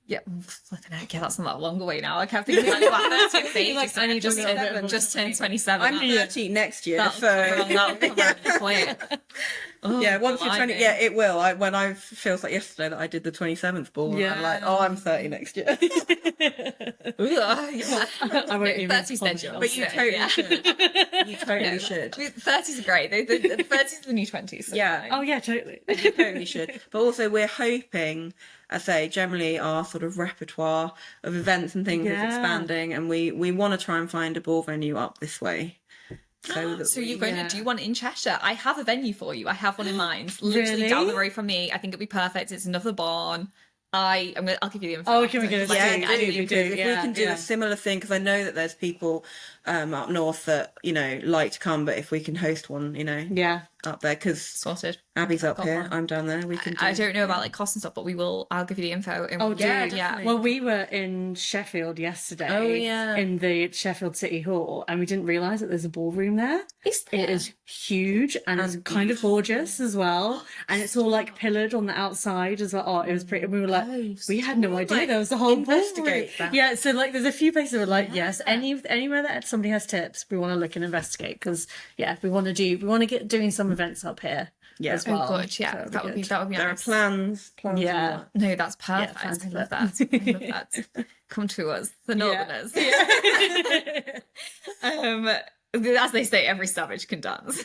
Yeah, flipping heck, yeah, that's not that long away now. I kept thinking about my 30th age. Like, I need just, a little bit of a- just turned 27. I'm 30 next year, That'll so cover the plan. Oh, yeah, once you're 20, blimey. yeah, it will. When I feels like yesterday that I did the 27th ball, Yeah. I'm like, oh, I'm 30 next year. Ooh, yeah. I won't even 30's comment then on But you that. totally yeah. should. You totally No, should. 30s are great. The 30s are the new 20s. So Yeah. Oh yeah, totally. You totally should. But also, we're hoping, I say, generally our sort of repertoire of events and things is Yeah. expanding, and we want to try and find a ball venue up this way. So you're going Yeah. to do one in Cheshire. I have a venue for you. I have one in mind. Literally Really? down the road from me. I think it'd be perfect. It's another barn. I'll give you the info. Oh, can we get a Yeah, do, I do, do, do, if we yeah, can do yeah. a similar thing, because I know that there's people up north that like to come, but if we can host one, Yeah. up there, because Sorted. Abby's up Got here, one. I'm down there. We can. I don't know about like costs and stuff, but I'll give you the info. And Oh, yeah, dude. yeah. Well, we were in Sheffield yesterday. Oh, yeah. In the Sheffield City Hall, and we didn't realise that there's a ballroom there. It is huge and it's kind of gorgeous as well. And it's all like pillared on the outside as well. Oh, it was pretty. And we were like, we had no idea there was a whole investigate ballroom. that. Yeah, so like there's a few places that were like, yes, anywhere that somebody has tips, we want to look and investigate because we want to get doing some events up here. Yeah. As Oh, well. good. Yeah, So that would be good. There are nice. plans. Yeah. No, that's perfect. I fancy love that. that. I love that. Come to us, the Northerners. As they say, every savage can dance.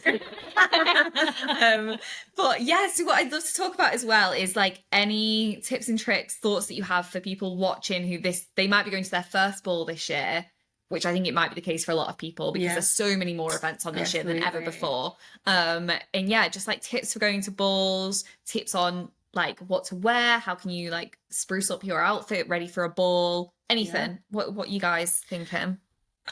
But yes, what I'd love to talk about as well is like any tips and tricks, thoughts that you have for people watching who they might be going to their first ball this year, which I think it might be the case for a lot of people because Yeah. there's so many more events on this year than ever Absolutely. before. And yeah, just like tips for going to balls, tips on like what to wear, how can you like spruce up your outfit ready for a ball, anything. What you guys thinking?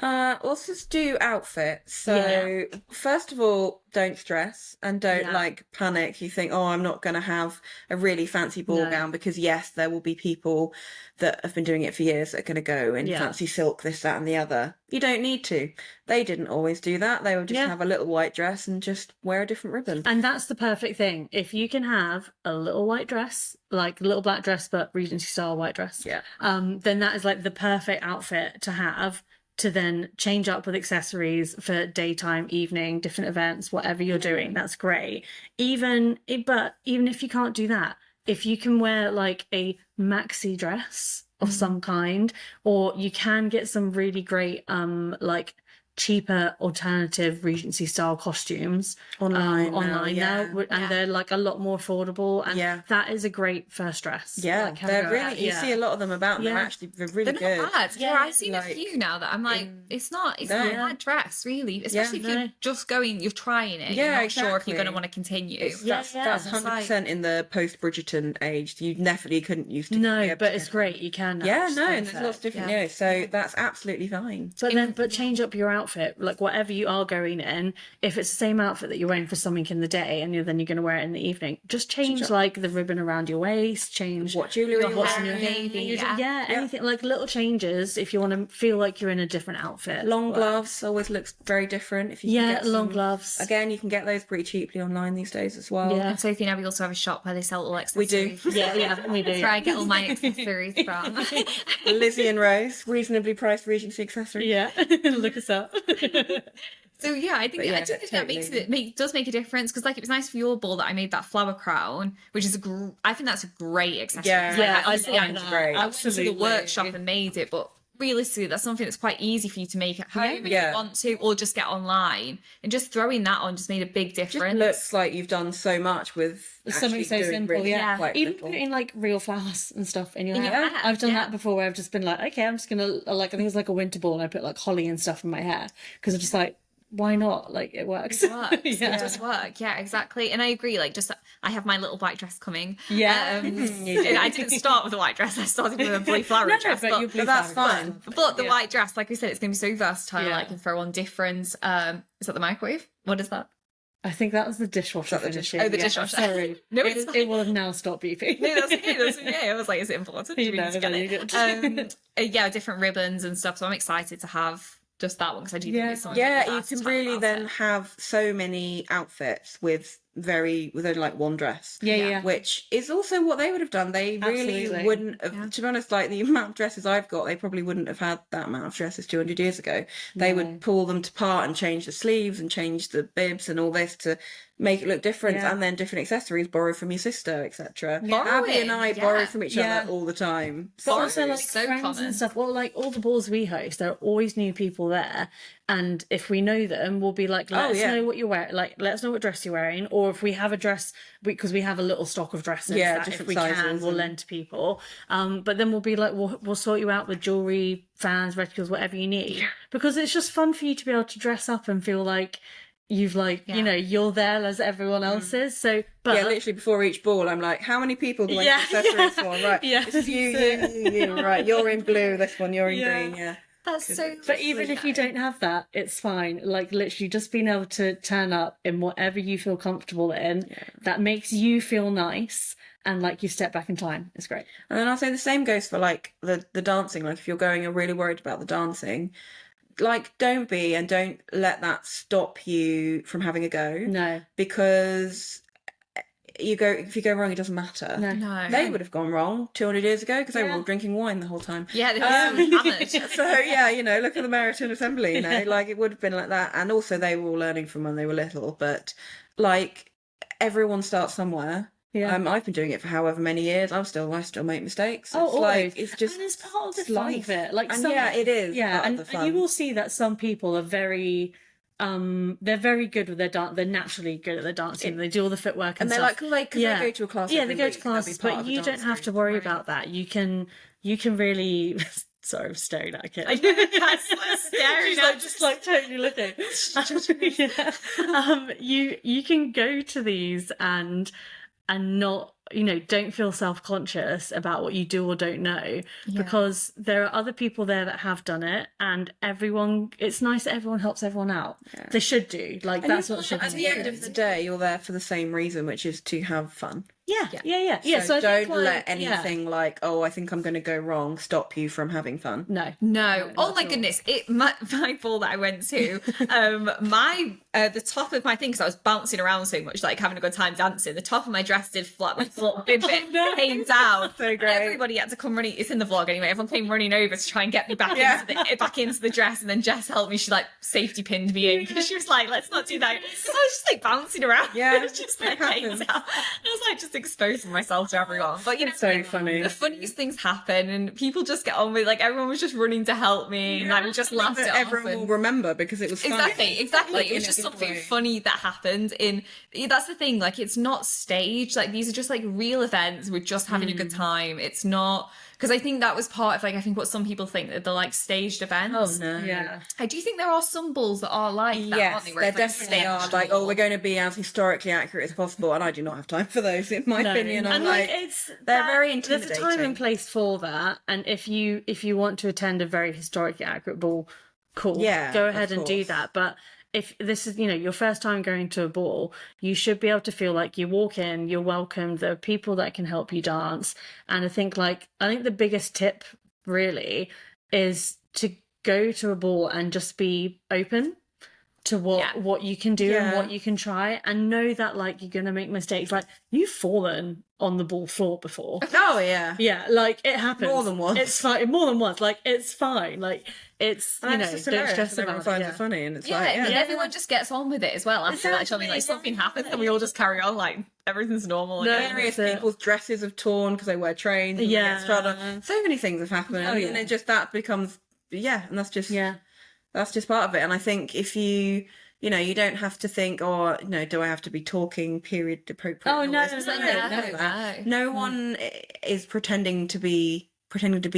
Let's just do outfits. So first of all, don't stress and don't Yeah. like panic. You think, oh, I'm not going to have a really fancy ball No. gown, because yes, there will be people that have been doing it for years that are going to go in Yeah. fancy silk, this, that, and the other. You don't need to. They didn't always do that. They would just Yeah. have a little white dress and just wear a different ribbon. And that's the perfect thing. If you can have a little white dress, like a little black dress, but Regency style white dress, Yeah. then that is like the perfect outfit to have to then change up with accessories for daytime, evening, different events, whatever you're doing. That's great. But even if you can't do that, if you can wear like a maxi dress of some kind, or you can get some really great like cheaper alternative Regency style costumes Online now, now, and they're like a lot more affordable, and that is a great first dress. Yeah, like, they're really. You see a lot of them about. And they're really They're good. not bad. Yeah, I've seen a few now that I'm like, it's not a bad dress, really. Especially if you're just going, you're trying it. You're not sure if you're going to want to continue. That's 100% in the post Bridgerton age. You definitely couldn't use to. No, but it's great. You can. And there's lots of different. So that's absolutely fine. But change up your outfit, like whatever you are going in. If it's the same outfit that you're wearing for something in the day, and then you're going to wear it in the evening, just change like the ribbon around your waist, change what jewellery you're what's in wearing. your Maybe, anything, like little changes if you want to feel like you're in a different outfit. Long gloves always looks very different. If you can get long gloves. Again, you can get those pretty cheaply online these days as well. And Sophie and I, we also have a shop where they sell all accessories. We do. we do. That's where I get all my accessories from. Lizzie and Rose, reasonably priced Regency accessories. Yeah, look us up. So I think I do think that does make a difference, because like it was nice for your ball that I made that flower crown, which is I think that's a great accessory. I think it's great. I went to the workshop and made it, but realistically that's something that's quite easy for you to make at home if you want to, or just get online, and just throwing that on just made a big difference. It looks like you've done so much with something so simple. Really even putting like real flowers and stuff in your hair. I've done that before, where I've just been like, okay, I'm just gonna like, I think it's like a winter ball, and I put like holly and stuff in my hair because I'm just like, why not? Like, it works. It works. It does work. Yeah, exactly. And I agree. Like, just I have my little white dress coming. Yeah, and I didn't start with a white dress. I started with a blue flowery dress. But that's fine. But the white dress, like we said, it's going to be so versatile. I can throw on different. Is that the microwave? What is that? I think that was the dishwasher. The dishwasher. Sorry. No, it will have now stopped beeping. No, that's okay. I was like, is it important? Do we need to get it? Different ribbons and stuff. So I'm excited to have just that one, because I do think it's something you can really then have so many outfits with only like one dress. Which is also what they would have done. They really wouldn't have, to be honest, like the amount of dresses I've got, they probably wouldn't have had that amount of dresses 200 years ago. They would pull them apart and change the sleeves and change the bibs and all this to make it look different, and then different accessories, borrow from your sister, etc. Abbie and I borrow from each other all the time. But also like so friends common. And stuff. Well, like all the balls we host, there are always new people there, and if we know them, we'll be like, let us know what you're wearing, like let us know what dress you're wearing, or if we have a dress, because we have a little stock of dresses that if we can, we'll lend to people. But then we'll be like, we'll sort you out with jewelry, fans, reticules, whatever you need, because it's just fun for you to be able to dress up and feel like you've you're there as everyone else is. So literally before each ball I'm like, how many people do I need accessories for? Right, it's you, right, you're in blue, this one you're in green. That's so. But even if you don't have that, it's fine. Like literally just being able to turn up in whatever you feel comfortable in, that makes you feel nice, and like you step back in time. It's great. And then I'll say the same goes for like the dancing. Like if you're going, you're really worried about the dancing, like don't let that stop you from having a go. No, because if you go wrong, it doesn't matter. No. They would have gone wrong 200 years ago because they were all drinking wine the whole time. Yeah, they were hammered. So look at the Meryton Assembly. Like it would have been like that. And also they were all learning from when they were little. But like everyone starts somewhere. I've been doing it for however many years. I still make mistakes. It's just, and it's part of the fun of it. Like, it is. And you will see that some people are very. They're very good with their dance. They're naturally good at their dancing. They do all the footwork and they're stuff. because they go to a class. Yeah, they go to classes, but you don't have to worry about that. You can really. Sorry, I'm staring at a kid. I know, that's staring. She's like totally looking. You can go to these and not, don't feel self-conscious about what you do or don't know, because there are other people there that have done it, and it's nice that everyone helps everyone out. They should do. Like, that's what should happen. At the end of the day, you're there for the same reason, which is to have fun. Yeah. So don't let anything like, oh, I think I'm going to go wrong, stop you from having fun. No. Oh my goodness! My ball that I went to, my the top of my thing, because I was bouncing around so much, like having a good time dancing, the top of my dress did flap, my little bib bit came down. So great. Everybody had to come running, it's in the vlog anyway, everyone came running over to try and get me back into the dress, and then Jess helped me. She like safety pinned me in, because she was like, let's not do that, because I was just like bouncing around. Yeah, It was just like came down. I was like just exposing myself to everyone. But you know, So funny. the funniest things happen, and people just get on with, like, everyone was just running to help me, and like we just laughed it off. Everyone will remember because it was funny. Exactly. Like, It was in a just good something way. funny that happened. That's the thing. Like, it's not staged. Like, these are just like real events. We're just having a good time. It's not, because I think that was part of, like, I think what some people think, that they're like staged events. Oh no. Yeah. I do think there are some balls that are like that, Yes, aren't they? Where there it's, like, definitely are. staged. Like, oh, we're going to be as historically accurate as possible, and I do not have time for those. In my opinion, I'm and like, it's they're very There's a time intimidating. and place for that, and if you want to attend a very historically accurate ball, cool, Yeah, go of ahead and do course. that. But if this is, your first time going to a ball, you should be able to feel like you walk in, you're welcome, there are people that can help you dance. And I think the biggest tip really is to go to a ball and just be open to what you can do and Yeah. what you can try, and know that like you're gonna make mistakes. Like, you've fallen on the ball floor before. oh yeah, Yeah, like it happens More than once. It's fine, more than once. Like, it's fine. Like, it's and it's just don't hilarious, stress and everyone about finds it. it funny, and it's Yeah, like, and everyone just gets on with it as well after that. I mean, like, something happens and we all just carry on like everything's normal. No, again. various That's it. people's dresses have torn because they wear trains. And Yeah. they get strung. So many things have happened, Oh, and yeah. it just that becomes and that's just Yeah, that's just part of it. And I think if you you don't have to think, or do I have to be talking period appropriate? Oh, and all no, this? no, It's no, like, no, none of that. No one is pretending to be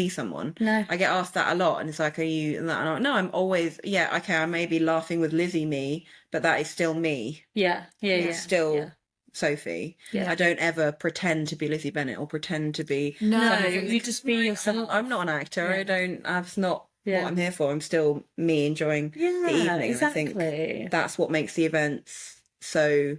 someone. No. I get asked that a lot, and it's like, are you? And I'm like, no, I'm always okay. I may be laughing with Lizzie me, but that is still me. yeah. It's still yeah. Sophie. Yeah. I don't ever pretend to be Lizzie Bennett or pretend to be. No, No. you just be yourself. I'm not an actor. Yeah. I don't. That's not Yeah. what I'm here for. I'm still me enjoying the evening. And exactly. I think that's what makes the events so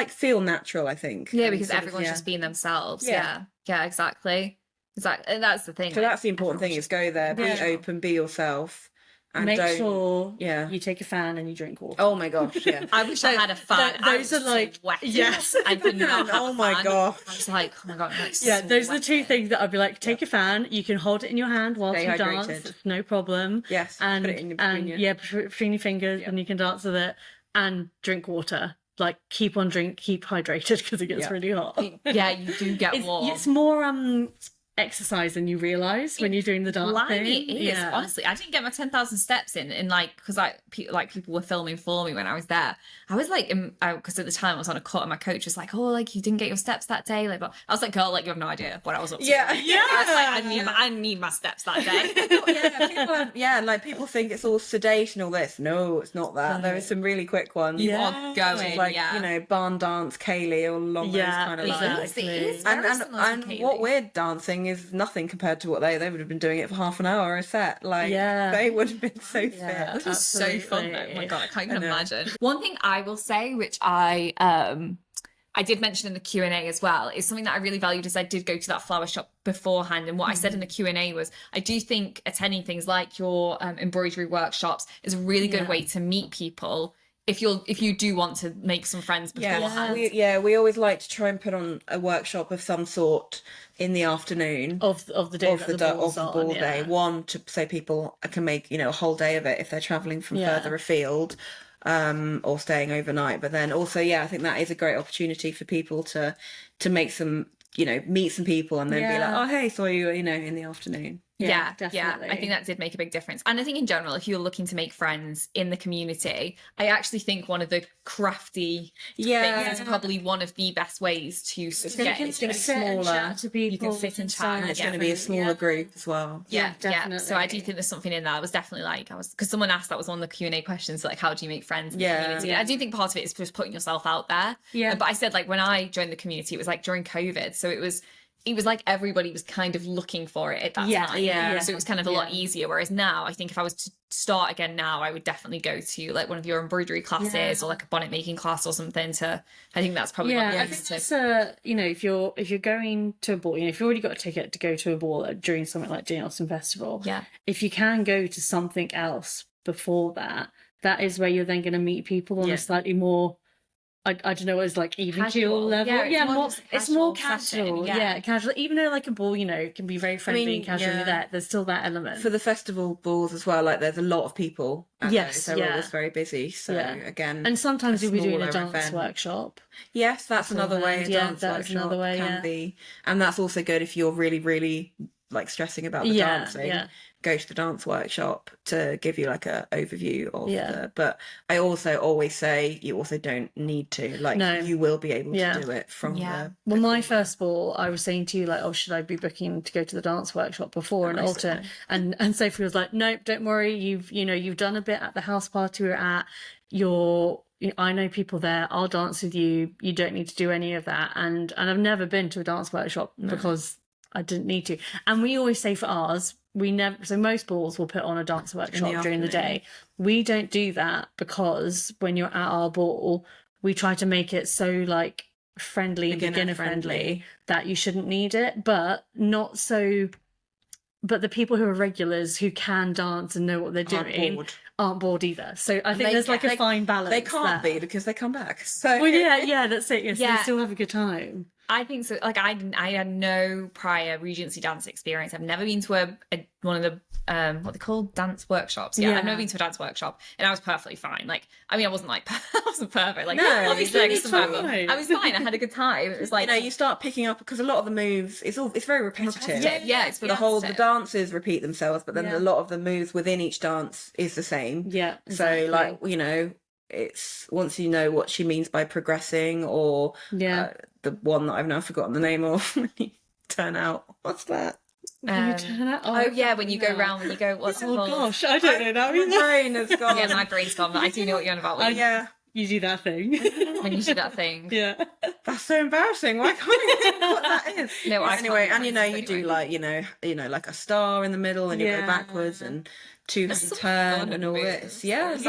feel natural. I think. Yeah, And because sort of, everyone's just being themselves. Yeah. Yeah, exactly. And that's the thing. So like, that's the important thing: is go there, be Yeah. open, be yourself, and Make don't. sure Yeah. you take a fan and you drink water. Oh my gosh! Yeah. I wish I had a fan. I those was are like- sweating. yes. I did not have Oh a my fan. gosh. I was like, oh my god, I'm like, Yeah, those are the two sweating. things that I'd be like, take a fan, you can hold it in your hand whilst Stay you hydrated. dance, no problem. Yes. And, put it in between and you. yeah, between your fingers, and you can dance with it, and drink water. Like, keep hydrated, because it gets Yeah. really hot. Yeah, you do get warm. It's more exercise than you realise when you're doing the dance Blimey, thing. it is. Honestly, I didn't get my 10,000 steps in like, because people were filming for me when I was there. I was like, because at the time I was on a cut and my coach was like, oh, like, you didn't get your steps that day. Like, but I was like, girl, like, you have no idea what I was up to. Yeah. I was like, I need my steps that day. People think it's all sedation, all this. No, it's not that. There are some really quick ones. You Yeah. are going, Like, yeah. barn dance, Kaylee, all along those Yeah, kind of exactly. lines. It is And, very and, similar to and Kaylee. what we're dancing is nothing compared to what they would have been doing it for half an hour a set. Like, Yeah. they would have been so Yeah. fit. This was so fun though. Oh my Absolutely. god, I can't even I know. imagine. One thing I will say, which I did mention in the Q&A as well, is something that I really valued, is I did go to that flower shop beforehand, and what I said in the Q&A was, I do think attending things like your embroidery workshops is a really good Yeah. way to meet people if you do want to make some friends beforehand. We always like to try and put on a workshop of some sort in the afternoon. Of the day Of that the ball's ball on, day, yeah. one so people can make a whole day of it if they're traveling from Yeah. further afield, or staying overnight. But then also, I think that is a great opportunity for people to make some meet some people, and then be Yeah. like, oh hey, saw you in the afternoon. Yeah, definitely. I think that did make a big difference. And I think in general, if you're looking to make friends in the community, I actually think one of the crafty things is probably one of the best ways to get it's into gonna it. be smaller. To people, You can sit and chat, And it's Yeah. going to be a smaller group as well. Yeah. So I do definitely. think there's something in that. I was definitely like, because someone asked, that was one of the Q&A questions, like, how do you make friends in the community? Yeah. I do think part of it is just putting yourself out there. Yeah. But I said, like, when I joined the community, it was like during COVID. So it was like everybody was kind of looking for it at that time. Yeah. So it was kind of a lot easier. Whereas now, I think if I was to start again now, I would definitely go to like one of your embroidery classes or like a bonnet making class or something. I think that's probably one of the I ways think to. that's if you're going to a ball, if you've already got a ticket to go to a ball during something like the Austen Festival, Yeah. if you can go to something else before that, that is where you're then going to meet people on a slightly more, I don't know, it's like even keel level. It's more casual. Casual. Even though like a ball, you know, can be very friendly and casual. There's still that element. For the festival balls as well, like there's a lot of people. They're always very busy. So again, and sometimes you'll be doing a dance workshop. Yes, that's another way. That's another way. Can be, and that's also good if you're really, really like stressing about the dancing. Go to the dance workshop to give you like a overview of the, but I also always say you also don't need to, like, you will be able to do it from the well, my first ball, I was saying to you like, oh, should I be booking to go to the dance workshop before an alternate, and Sophie was like, nope, don't worry, you've done a bit at the house party we're at, I know people there, I'll dance with you, you don't need to do any of that. And I've never been to a dance workshop because I didn't need to. And we always say for ours, so most balls will put on a dance workshop during the day. We don't do that because when you're at our ball, we try to make it so like friendly and beginner friendly that you shouldn't need it, but the people who are regulars who can dance and know what they're doing aren't bored either. So I think there's like a fine balance. They can't be because they come back. So well, that's it. Yes, they still have a good time. I think so. Like I had no prior Regency dance experience. I've never been to one of the what they call dance workshops. I've never been to a dance workshop, and I was perfectly fine. Like, I mean, I wasn't like I wasn't perfect. Like, obviously, I was fine. I had a good time. It was like, you start picking up because a lot of the moves, it's very repetitive. It's the dances repeat themselves, but then a lot of the moves within each dance is the same. Yeah. Exactly. So like it's once you know what she means by progressing, or the one that I've now forgotten the name of when you turn out. What's that? When you go round, when you go, what's it called? Oh gosh, I don't know now. My brain has gone. Yeah, my brain's gone, but I do know what you're on about. You do that thing. When you do that thing. Yeah. That's so embarrassing. Why can't you think what that is? No, anyway, and you do like, like a star in the middle and you go backwards and two-hand turn and all this. Yeah, and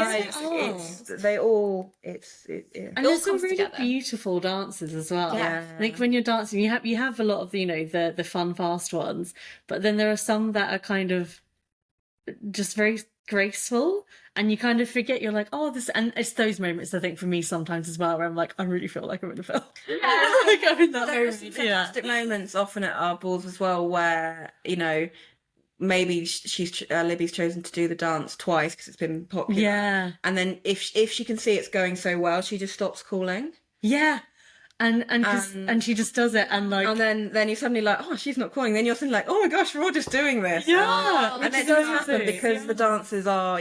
there's some really beautiful dances as well. Yeah. I think when you're dancing, you have a lot of the fun, fast ones, but then there are some that are kind of just very graceful, and you kind of forget, you're like, oh, this, and it's those moments I think for me sometimes as well where I'm like, I really feel like I'm in a film. Like I'm in that There's fantastic moments often at our balls as well where maybe Libby's chosen to do the dance twice because it's been popular, and then if she can see it's going so well, she just stops calling, and she just does it, and then you're suddenly like, oh, she's not calling, then you're suddenly like, oh my gosh, we're all just doing this, and it does happen because the dances are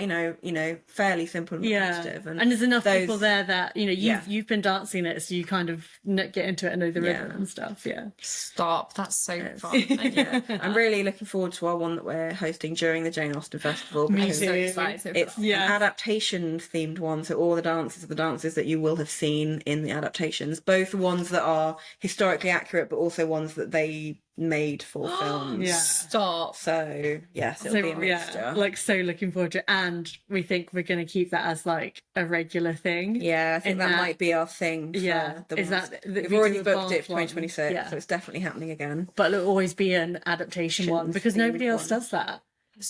fairly simple and repetitive, and there's enough people there that you've been dancing it, so you kind of get into it and know the rhythm and stuff. Stop, that's so fun. I'm really looking forward to our one that we're hosting during the Jane Austen Festival. Me too. So excited. It's an adaptation themed one, so all the dances are the dances that you will have seen in the adaptations, both ones that are historically accurate but also ones that they made for films. Stop. So yes, it'll be a mixture. Like, so looking forward to it, and we think we're going to keep that as like a regular thing. I think that might be our thing. We've already booked it for 2026, so it's definitely happening again, but it'll always be an adaptation one because nobody else does that.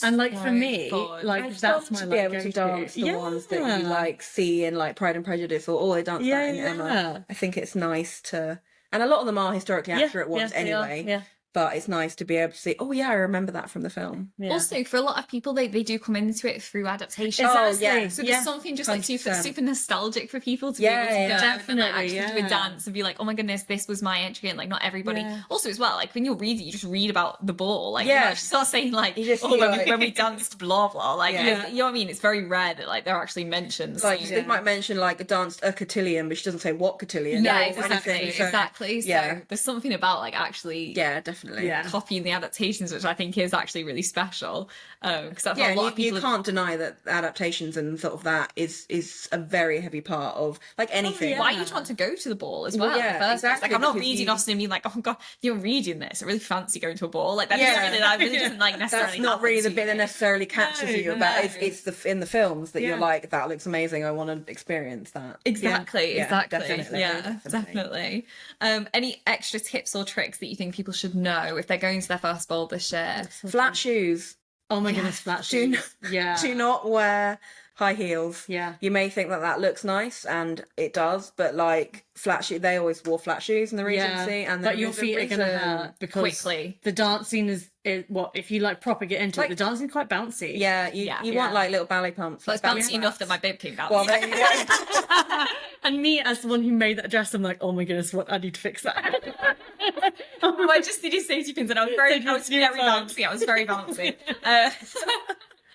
And like for me, like that's my be able to dance the ones that you like see in like Pride and Prejudice or they dance that in Emma. I think it's nice to, and a lot of them are historically accurate ones anyway. But it's nice to be able to see, oh yeah, I remember that from the film. Also, for a lot of people, they do come into it through adaptation. So there's something just like super nostalgic for people to be able to go and actually do a dance and be like, oh my goodness, this was my entry, and like not everybody. Also as well, like when you're reading, you just read about the ball. Like you start saying like, when we danced blah blah. Like you know what I mean? It's very rare that like there are actually mentions. Like they might mention like a danced a cotillion, but she doesn't say what cotillion. Exactly. So there's something about like actually definitely copying the adaptations, which I think is actually really special, because that's a lot of people. You can't deny that adaptations and sort of that is a very heavy part of like anything. Why you'd want to go to the ball as well? Exactly. Like I'm not reading Austen and being like, oh god, you're reading this. I really fancy going to a ball. Like that really doesn't like necessarily. That's not really the bit that necessarily catches you about. It's in the films that you're like, that looks amazing. I want to experience that. Exactly. Definitely. Any extra tips or tricks that you think people should know if they're going to their first ball this year? Flat shoes. Oh my goodness, flat shoes. Do not wear high heels. Yeah. You may think that that looks nice, and it does, but like flat shoe, they always wore flat shoes in the Regency, and but there your is a feet are gonna reason. hurt because Quickly. the dancing is what if you like proper get into Like- it. The dancing quite bouncy. Yeah, you want like little ballet pumps. But it's like bouncy ballet enough that my flats. bib came down. Well, there you go. And me as the one who made that dress, I'm like, oh my goodness, what I need to fix that. I just needed safety pins, and I was very bouncy. I was very bouncy.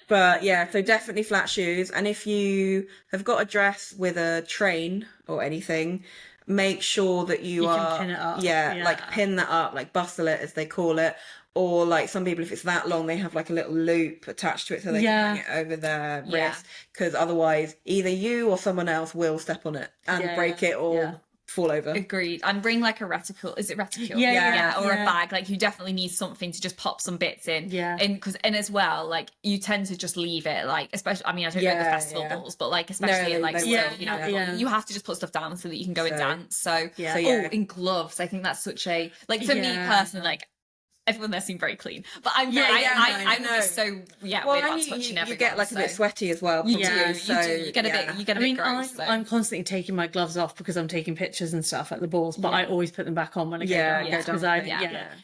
But yeah, so definitely flat shoes. And if you have got a dress with a train or anything, make sure that you can are pin it up. Yeah, like pin that up, like bustle it as they call it. Or like some people, if it's that long, they have like a little loop attached to it so they can hang it over their wrist. Because otherwise, either you or someone else will step on it and break it or fall over. Agreed. And bring like a reticule. Is it reticule? Yeah. Or a bag. Like you definitely need something to just pop some bits in. Yeah. And as well, like you tend to just leave it. Like especially, I mean, I don't know the festival balls, but like especially at like they school, will. you know, you have to just put stuff down so that you can go and dance. So in gloves, I think that's such a like for me personally, like. Everyone there seemed very clean, but I'm I'm just so weird about touching everyone. You get like a bit sweaty as well. You do. You get a bit. I mean, gross, I'm constantly taking my gloves off because I'm taking pictures and stuff at the balls, but I always put them back on when I go down because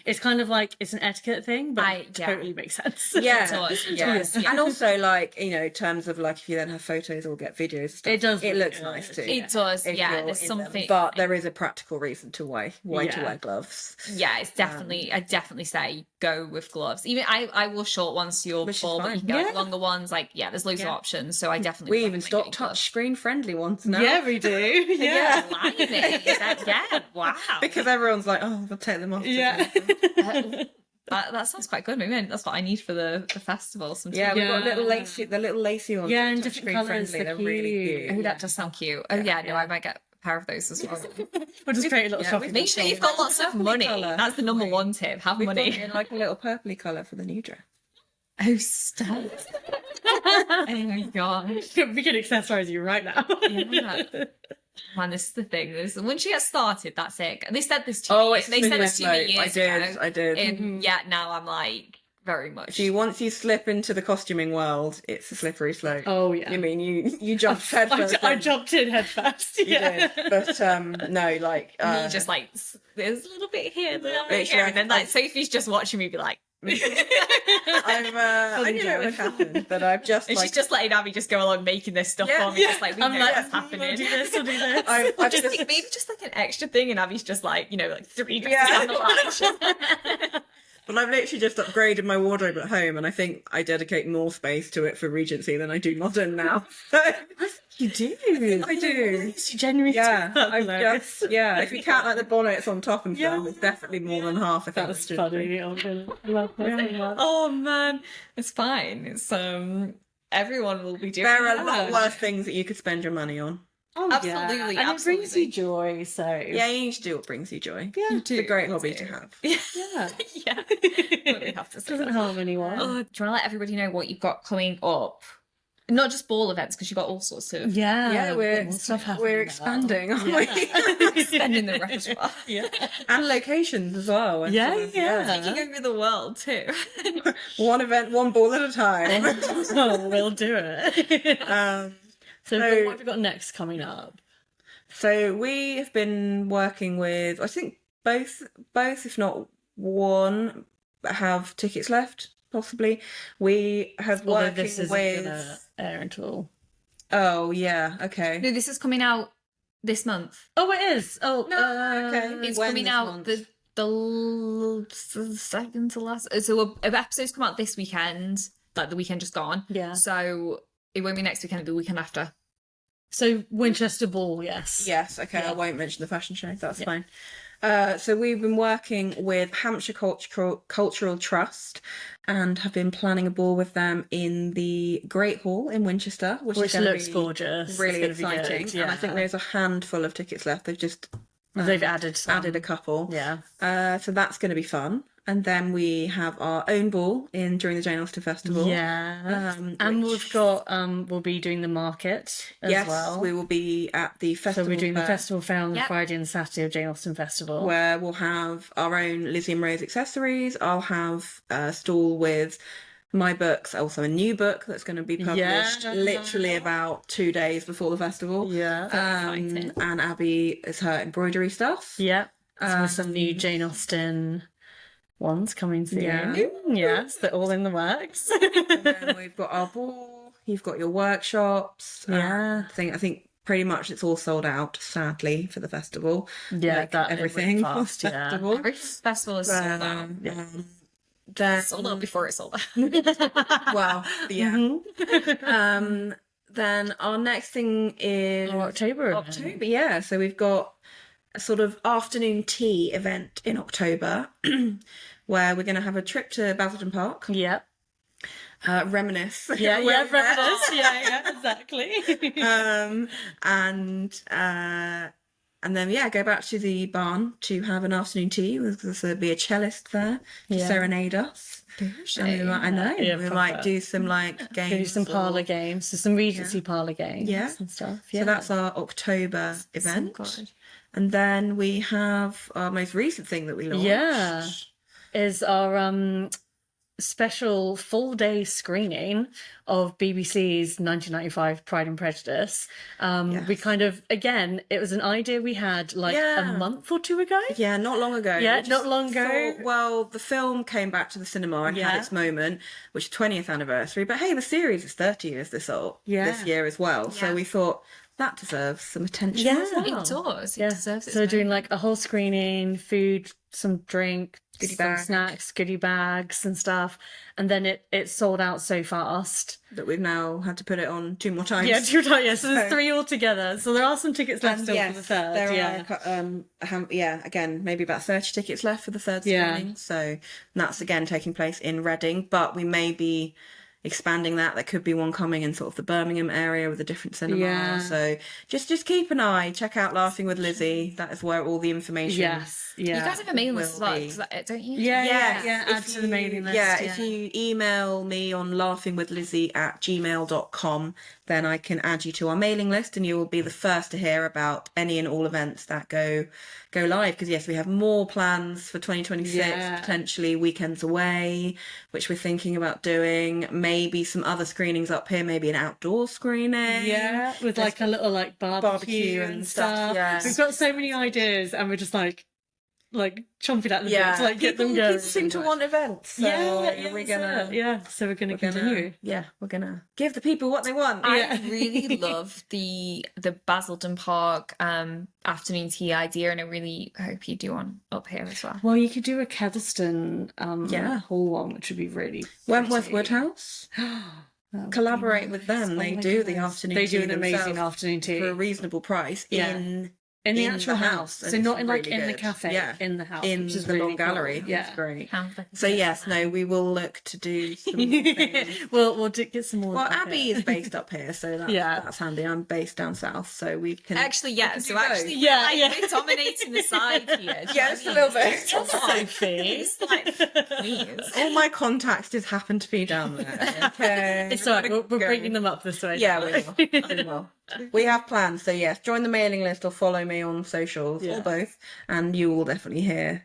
it's kind of like it's an etiquette thing, but it totally makes sense. Yeah, it does. And also like in terms of like if you then have photos or get videos, stuff, it does. It looks nice too. It does. Yeah, there's something, but there is a practical reason to why to wear gloves. Yeah, it's definitely. I definitely say go with gloves. Even I wore short ones to your ball, but you can get like longer ones. Like there's loads of options. So I definitely. We even stock touch screen friendly ones now. Yeah, we do. Wow. Because everyone's like, oh, we'll take them off. Yeah. That sounds quite good. Maybe that's what I need for the festival. Yeah, we've got the little lacy ones. Yeah, and different colours. They're really cute. Oh, that does sound cute. Oh yeah, no, I might get a pair of those as well. We'll just create a little shopping. Make sure you've got lots of money. That's the number one tip. Have money. In like a little purpley colour for the new dress. Oh, stop. Oh my gosh. We can accessorise you right now. Yeah. Man, this is the thing. Once you get started, that's it. They said this to me. They said this to me years ago. I did. And now I'm like very much. Once you slip into the costuming world, it's a slippery slope. Oh yeah. You mean you jumped head first? I jumped in head first. Yeah. But no, like me just like there's a little bit here, and then like Sophie's just watching me be like. I knew it would happen, but I've just. And she's just letting Abbie just go along making this stuff for me. Just like we know what's happening. We'll do this. We'll do this. I've just maybe just like an extra thing, and Abbie's just like like 3 dresses down the line. But I've literally just upgraded my wardrobe at home, and I think I dedicate more space to it for Regency than I do modern now. You do. I do. You genuinely if you count like the bonnets on top and stuff, it's definitely more than half. I think that's funny. Oh man, it's fine. It's everyone will be doing. There are a lot worse things that you could spend your money on. Oh, absolutely, and it brings you joy. So yeah, you need to do what brings you joy. Yeah, it's a great hobby to have. Yeah. What we have to say. Doesn't harm anyone. Oh, do you want to let everybody know what you've got coming up? Not just ball events, because you've got all sorts of. We're expanding, aren't we? Expanding the repertoire. And locations as well. And taking over the world too. One event, one ball at a time. We'll do it. So what have we got next coming up? So we have been working with, I think both, if not one, have tickets left. Possibly, we have working this isn't with. Gonna air until. Oh yeah, okay. No, this is coming out this month. Oh, it is. Oh no, okay. It's coming out the second to last. So episodes come out this weekend, like the weekend just gone. Yeah. So it won't be next weekend, it'll be the weekend after. So Winchester Ball, yes. Yes, okay. I won't mention the fashion show. That's fine. So we've been working with Hampshire Cultural Trust and have been planning a ball with them in the Great Hall in Winchester, which looks gorgeous. Really exciting. And I think there's a handful of tickets left. They've just they've added a couple. Yeah. So that's going to be fun. And then we have our own ball during the Jane Austen Festival. Yeah. And we've got we'll be doing the market as well. Yes, we will be at the festival. So we're doing the festival fair on the Friday and Saturday of Jane Austen Festival. Where we'll have our own Lizzie and Rose accessories. I'll have a stall with my book's also a new book that's going to be published Yeah. literally about 2 days before the festival. Yeah. Exciting. And Abbie is her embroidery stuff. Yeah. So with some new Jane Austen ones coming soon. Yeah. Yes, they're all in the works. And then we've got our ball. You've got your workshops. Yeah. I think pretty much it's all sold out, sadly, for the festival. Yeah, Like that everything it went fast, for the yeah. festival. Every festival is sold out. Then Sold out before it sold out. well, yeah. Mm-hmm. Then our next thing is October. October, yeah. So we've got a sort of afternoon tea event in October where we're going to have a trip to Basildon Park, Yep. reminisce. Yeah, Where yeah, we met. reminisce. Yeah, exactly. And then go back to the barn to have an afternoon tea. There'll be a cellist there to Yeah. serenade us. And we might, I know Yeah, we might proper. do some like Gonna games. do some parlour or- games, so some Regency parlour games Yeah. and stuff. Yeah. So that's our October event. good. And then we have our most recent thing that we launched. Yeah. Is our special full day screening of BBC's 1995 Pride and Prejudice. We kind of, again, it was an idea we had like Yeah. a month or two ago. Yeah, not long ago. Yeah, We just not long ago. thought, well, the film came back to the cinema and had Yeah. its moment, which is 20th anniversary. But hey, the series is 30 years this year as well. Yeah. So we thought that deserves some attention Yeah. as well. It does. It Yeah. deserves its So we're doing moment. like a whole screening, food, some drink, Goodie some bag. snacks, goodie bags and stuff. And then it sold out so fast. That we've now had to put it on 2 more times. Yeah, 2 times. Yeah, so there's So- 3 altogether. So there are some tickets left And still yes, for the third. there Yeah. are, again, maybe about 30 tickets left for the third Yeah. screening. So that's again taking place in Reading, but we may be expanding that. There could be one coming in sort of the Birmingham area with a different cinema. Yeah. So just keep an eye. Check out Laughing with Lizzie. That is where all the information. Yes. Yeah. You guys have a mailing list as will well, be. 'cause don't you? Yeah. Add If to the mailing list. Yeah, if you email me on laughingwithlizzie@gmail.com, then I can add you to our mailing list and you will be the first to hear about any and all events that go live. Because yes, we have more plans for 2026, Yeah. potentially weekends away, which we're thinking about doing. Maybe some other screenings up here, maybe an outdoor screening. Yeah, with like a little like barbecue and stuff. yeah. We've got so many ideas and we're just like chomping at the bit to like get them People going. seem to want events. So yeah, we're that's gonna it. Yeah, so we're gonna continue. we're gonna give the people what they want. I really love the Basildon Park afternoon tea idea, and I really hope you do one up here as well. Well, you could do a Keddleston hall one, which would be really Wentworth pretty. Woodhouse. That would Collaborate be with nice. them. Oh They my do the goodness. afternoon They tea do an amazing themselves afternoon tea for a reasonable price Yeah. in the in actual the house. house, So and not it's in like really in the good. cafe, Yeah. in the house, in which is the really long cool. gallery. Yeah. It's great. Sounds like a So good yes, no, we will look to do some things. we'll get some more. Well, up Abbie here. is based up here, so that's handy. I'm based down south, so we can Actually, yeah. can So do both. actually, Yeah, yeah. we're dominating the side here. Yeah, just a little bit. Sophie. It's like, please. All my contacts just happen to be down there. Okay, It's alright. We're bringing them up this way. Yeah, we will. We have plans, so yes, join the mailing list or follow me on socials Yeah. or both, and you will definitely hear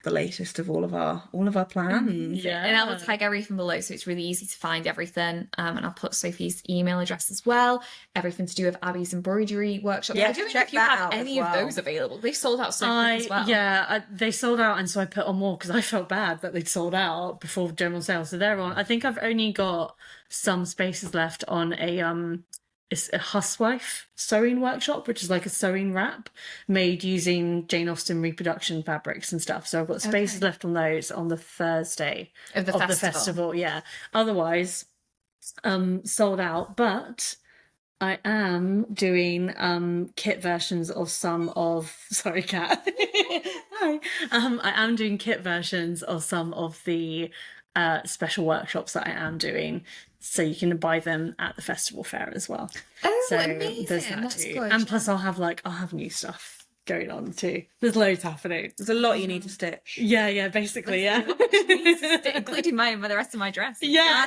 the latest of all of our plans. Yeah. And I will tag everything below, so it's really easy to find everything. And I'll put Sophie's email address as well. Everything to do with Abbie's embroidery workshop. Yeah, I don't know check if you that have out as any of well. those available. They've sold out so quick as well. They sold out, and so I put on more because I felt bad that they'd sold out before general sale. So they're on. I think I've only got some spaces left on it's a housewife sewing workshop, which is like a sewing wrap made using Jane Austen reproduction fabrics and stuff. So I've got spaces left on those on the Thursday Of the festival. Yeah. Otherwise, sold out. But I am doing kit versions of some of. Sorry, Kat. Hi. I am doing kit versions of some of the special workshops that I am doing. So you can buy them at the festival fair as well. Oh, So amazing. there's that That's too. good. And plus I'll have new stuff going on too. There's loads happening. There's a lot you need to stitch. Yeah, basically, yeah. including mine with the rest of my dress. yeah.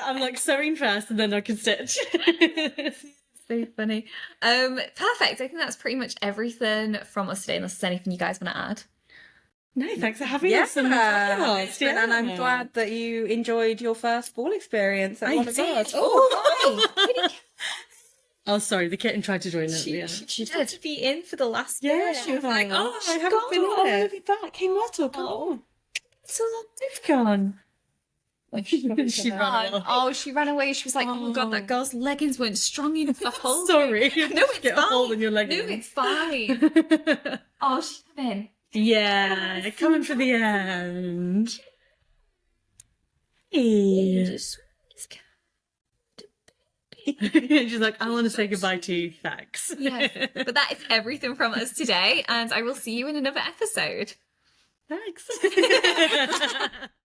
I'm like sewing first and then I can stitch. So funny. Perfect. I think that's pretty much everything from us today, unless there's anything you guys want to add. No, thanks for having us on the podcast. And I'm glad that you enjoyed your first ball experience at one of did. ours. Oh, sorry, the kitten tried to join us. She had to be in for the last bit. Yeah, she was like, "Oh, I haven't been I here." want to be back. Hey, Myrtle, come on. So They've gone. She ran away. Oh, she ran away. She was like, "Oh my god, that girl's leggings weren't strong enough to hold." Sorry. No, it's Get fine. a hole in your leg. No, it's fine. Oh, she's coming. Yeah, coming for the end. Yeah. She's like, I want to say goodbye to you, thanks. Yes, but that is everything from us today, and I will see you in another episode. Thanks.